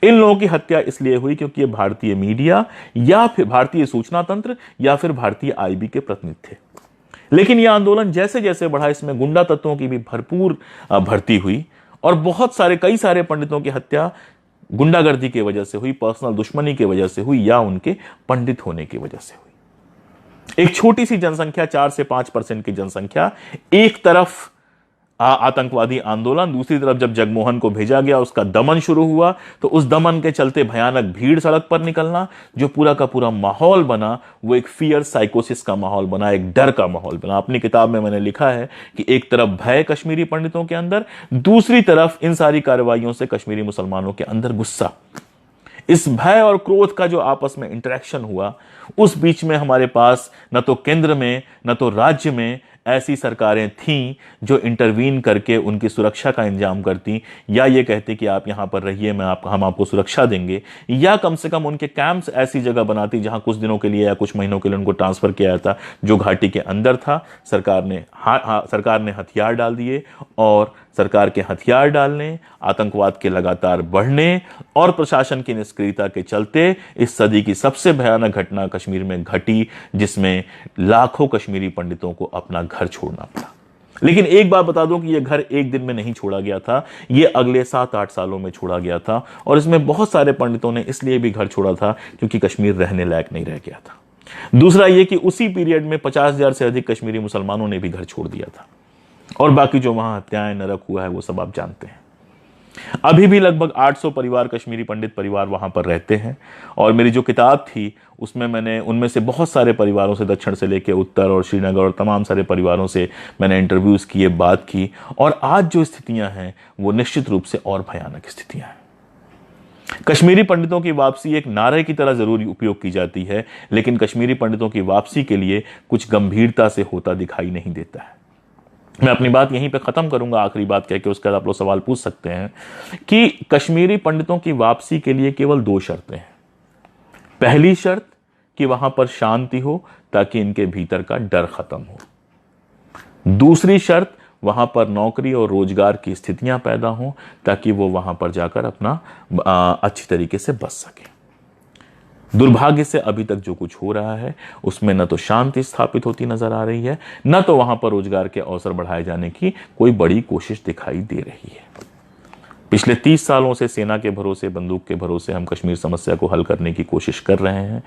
इन लोगों की हत्या इसलिए हुई क्योंकि ये भारतीय मीडिया या फिर भारतीय सूचना तंत्र या फिर भारतीय आईबी के प्रतिनिधि थे। लेकिन यह आंदोलन जैसे जैसे बढ़ा, इसमें गुंडा तत्वों की भी भरपूर भर्ती हुई और कई सारे पंडितों की हत्या गुंडागर्दी की वजह से हुई, पर्सनल दुश्मनी की वजह से हुई, या उनके पंडित होने की वजह से हुई। एक छोटी सी जनसंख्या, 4 से 5% की जनसंख्या, एक तरफ आतंकवादी आंदोलन, दूसरी तरफ जब जगमोहन को भेजा गया, उसका दमन शुरू हुआ, तो उस दमन के चलते भयानक भीड़ सड़क पर निकलना, जो पूरा का पूरा माहौल बना, वो एक फियर साइकोसिस का माहौल बना, एक डर का माहौल बना। अपनी किताब में मैंने लिखा है कि एक तरफ भय कश्मीरी पंडितों के अंदर, दूसरी तरफ इन सारी कार्रवाइयों से कश्मीरी मुसलमानों के अंदर गुस्सा। इस भय और क्रोध का जो आपस में इंटरेक्शन हुआ, उस बीच में हमारे पास न तो केंद्र में न तो राज्य में ऐसी सरकारें थीं जो इंटरवीन करके उनकी सुरक्षा का इंतजाम करती, या ये कहते कि आप यहां पर रहिए, हम आपको सुरक्षा देंगे, या कम से कम उनके कैंप्स ऐसी जगह बनाती जहां कुछ दिनों के लिए या कुछ महीनों के लिए उनको ट्रांसफर किया जाता, जो घाटी के अंदर था। सरकार ने हथियार डाल दिए, और सरकार के हथियार डालने, आतंकवाद के लगातार बढ़ने और प्रशासन की निष्क्रियता के चलते इस सदी की सबसे भयानक घटना कश्मीर में घटी, जिसमें लाखों कश्मीरी पंडितों को अपना घर छोड़ना पड़ा। लेकिन एक बात बता दूं कि यह घर एक दिन में नहीं छोड़ा गया था, यह अगले 7-8 सालों में छोड़ा गया था। और इसमें बहुत सारे पंडितों ने इसलिए भी घर छोड़ा था क्योंकि कश्मीर रहने लायक नहीं रह गया था। दूसरा ये कि उसी पीरियड में 50,000 से अधिक कश्मीरी मुसलमानों ने भी घर छोड़ दिया था, और बाकी जो वहां हत्याएं नरक हुआ है वो सब आप जानते हैं। अभी भी लगभग 800 परिवार, कश्मीरी पंडित परिवार वहां पर रहते हैं, और मेरी जो किताब थी उसमें मैंने उनमें से बहुत सारे परिवारों से, दक्षिण से लेकर उत्तर और श्रीनगर और तमाम सारे परिवारों से मैंने इंटरव्यूज किए, बात की, और आज जो स्थितियां हैं वो निश्चित रूप से और भयानक स्थितियां हैं। कश्मीरी पंडितों की वापसी एक नारे की तरह जरूर उपयोग की जाती है, लेकिन कश्मीरी पंडितों की वापसी के लिए कुछ गंभीरता से होता दिखाई नहीं देता है। मैं अपनी बात यहीं पे खत्म करूंगा, आखिरी बात कह के, उसके बाद आप लोग सवाल पूछ सकते हैं कि कश्मीरी पंडितों की वापसी के लिए केवल 2 शर्तें हैं। पहली शर्त कि वहां पर शांति हो ताकि इनके भीतर का डर खत्म हो। दूसरी शर्त, वहां पर नौकरी और रोजगार की स्थितियां पैदा हों ताकि वो वहां पर जाकर अपना अच्छी तरीके से बच सके। दुर्भाग्य से अभी तक जो कुछ हो रहा है उसमें न तो शांति स्थापित होती नजर आ रही है, न तो वहां पर रोजगार के अवसर बढ़ाए जाने की कोई बड़ी कोशिश दिखाई दे रही है। पिछले 30 सालों से सेना के भरोसे, बंदूक के भरोसे हम कश्मीर समस्या को हल करने की कोशिश कर रहे हैं।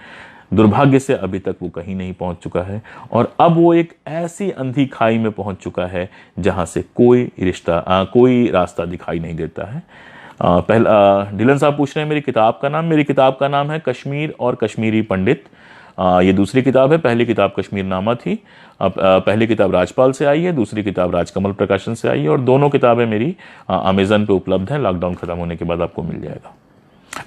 दुर्भाग्य से अभी तक वो कहीं नहीं पहुंच चुका है, और अब वो एक ऐसी अंधी खाई में पहुंच चुका है जहां से कोई रास्ता दिखाई नहीं देता है। पहला डिलन साहब पूछ रहे हैं मेरी किताब का नाम। मेरी किताब का नाम है कश्मीर और कश्मीरी पंडित। ये दूसरी किताब है। पहली किताब कश्मीरनामा थी। अब पहली किताब राजपाल से आई है, दूसरी किताब राजकमल प्रकाशन से आई है, और दोनों किताबें मेरी अमेजन पे उपलब्ध हैं। लॉकडाउन खत्म होने के बाद आपको मिल जाएगा।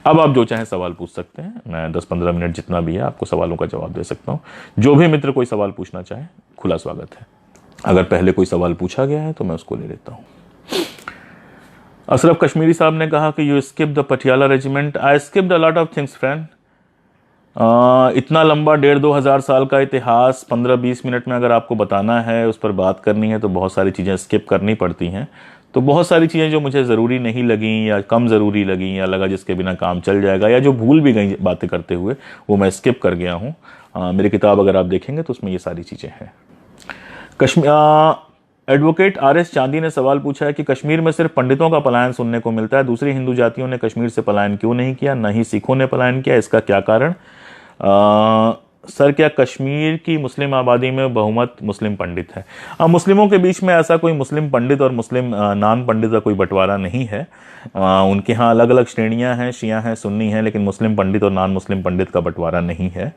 अब आप जो चाहें सवाल पूछ सकते हैं। मैं 10-15 मिनट जितना भी है आपको सवालों का जवाब दे सकता हूँ। जो भी मित्र कोई सवाल पूछना चाहे, खुला स्वागत है। अगर पहले कोई सवाल पूछा गया है तो मैं उसको ले लेता हूँ। अशरफ कश्मीरी साहब ने कहा कि you skip the Patiala regiment. I skipped a lot of things friend. इतना लंबा 1,500-2 हज़ार साल का इतिहास 15-20 मिनट में अगर आपको बताना है, उस पर बात करनी है, तो बहुत सारी चीज़ें स्किप करनी पड़ती हैं। तो बहुत सारी चीज़ें जो मुझे ज़रूरी नहीं लगी या कम ज़रूरी लगी या लगा जिसके बिना काम चल जाएगा, या जो भूल भी गई बातें करते हुए, वो मैं स्किप कर गया हूँ। मेरी किताब अगर आप देखेंगे तो उसमें ये सारी चीज़ें हैं। एडवोकेट RS चांदी ने सवाल पूछा है कि कश्मीर में सिर्फ पंडितों का पलायन सुनने को मिलता है, दूसरी हिंदू जातियों ने कश्मीर से पलायन क्यों नहीं किया, न ही सिखों ने पलायन किया, इसका क्या कारण? सर, क्या कश्मीर की मुस्लिम आबादी में बहुमत मुस्लिम पंडित है? मुस्लिमों के बीच में ऐसा कोई मुस्लिम पंडित और मुस्लिम नॉन पंडित का कोई बंटवारा नहीं है। उनके यहाँ अलग अलग श्रेणियां हैं, शिया हैं, सुन्नी हैं, लेकिन मुस्लिम पंडित और नॉन मुस्लिम पंडित का बंटवारा नहीं है।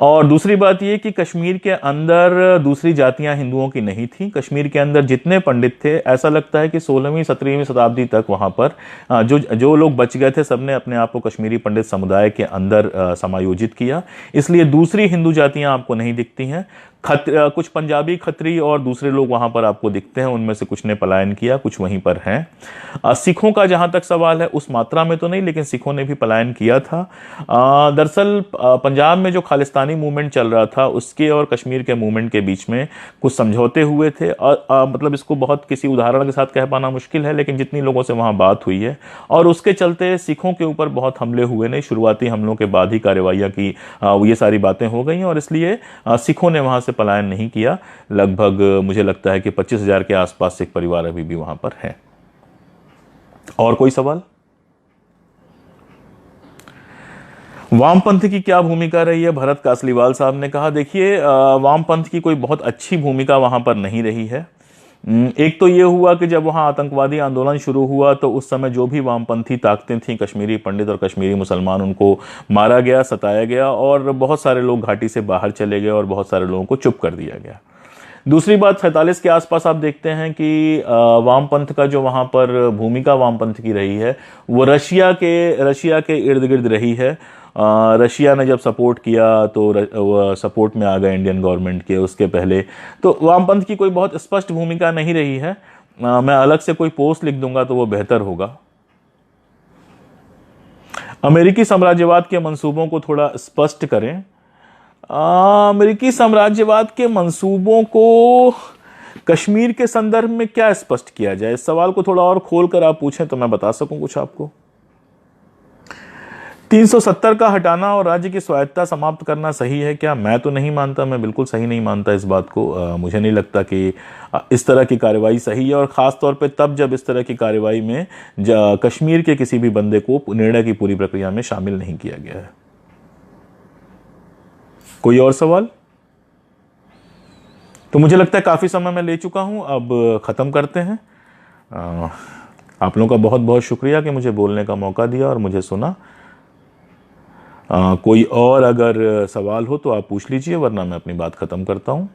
और दूसरी बात यह कि कश्मीर के अंदर दूसरी जातियां हिंदुओं की नहीं थी। कश्मीर के अंदर जितने पंडित थे, ऐसा लगता है कि 16वीं 17वीं शताब्दी तक वहां पर जो लोग बच गए थे, सबने अपने आप को कश्मीरी पंडित समुदाय के अंदर समायोजित किया। इसलिए दूसरी हिंदू जातियां आपको नहीं दिखती हैं। कुछ पंजाबी खत्री और दूसरे लोग वहां पर आपको दिखते हैं, उनमें से कुछ ने पलायन किया, कुछ वहीं पर हैं। सिखों का जहां तक सवाल है, उस मात्रा में तो नहीं, लेकिन सिखों ने भी पलायन किया था। दरअसल पंजाब में जो खालिस्तानी मूवमेंट चल रहा था, उसके और कश्मीर के मूवमेंट के बीच में कुछ समझौते हुए थे। मतलब इसको बहुत किसी उदाहरण के साथ कह पाना मुश्किल है, लेकिन जितनी लोगों से वहां बात हुई है, और उसके चलते सिखों के ऊपर बहुत हमले हुए नहीं। शुरुआती हमलों के बाद ही कार्रवाइयां की, ये सारी बातें हो गई, और इसलिए सिखों ने वहां से पलायन नहीं किया। लगभग मुझे लगता है कि 25,000 के आसपास सिख परिवार अभी भी वहां पर हैं। और कोई सवाल? वामपंथ की क्या भूमिका रही है? भरत कासलीवाल साहब ने कहा, देखिए, वामपंथ की कोई बहुत अच्छी भूमिका वहां पर नहीं रही है। एक तो ये हुआ कि जब वहां आतंकवादी आंदोलन शुरू हुआ तो उस समय जो भी वामपंथी ताकतें थीं, कश्मीरी पंडित और कश्मीरी मुसलमान, उनको मारा गया, सताया गया, और बहुत सारे लोग घाटी से बाहर चले गए और बहुत सारे लोगों को चुप कर दिया गया। दूसरी बात, 47 के आसपास आप देखते हैं कि वामपंथ का जो वहां पर भूमिका वामपंथ की रही है, वो रशिया के इर्द गिर्द रही है। रशिया ने जब सपोर्ट किया तो सपोर्ट में आ गए इंडियन गवर्नमेंट के। उसके पहले तो वामपंथ की कोई बहुत स्पष्ट भूमिका नहीं रही है। मैं अलग से कोई पोस्ट लिख दूंगा तो वो बेहतर होगा। अमेरिकी साम्राज्यवाद के मंसूबों को थोड़ा स्पष्ट करें। अमेरिकी साम्राज्यवाद के मंसूबों को कश्मीर के संदर्भ में क्या स्पष्ट किया जाए? इस सवाल को थोड़ा और खोलकर आप पूछें तो मैं बता सकूं कुछ आपको। 370 का हटाना और राज्य की स्वायत्तता समाप्त करना सही है क्या? मैं तो नहीं मानता, मैं बिल्कुल सही नहीं मानता इस बात को। मुझे नहीं लगता कि इस तरह की कार्रवाई सही है, और ख़ास तौर पे तब जब इस तरह की कार्रवाई में कश्मीर के किसी भी बंदे को निर्णय की पूरी प्रक्रिया में शामिल नहीं किया गया है। कोई और सवाल? तो मुझे लगता है काफ़ी समय मैं ले चुका हूं, अब ख़त्म करते हैं। आप लोगों का बहुत बहुत शुक्रिया कि मुझे बोलने का मौका दिया और मुझे सुना। कोई और अगर सवाल हो तो आप पूछ लीजिए, वरना मैं अपनी बात ख़त्म करता हूं।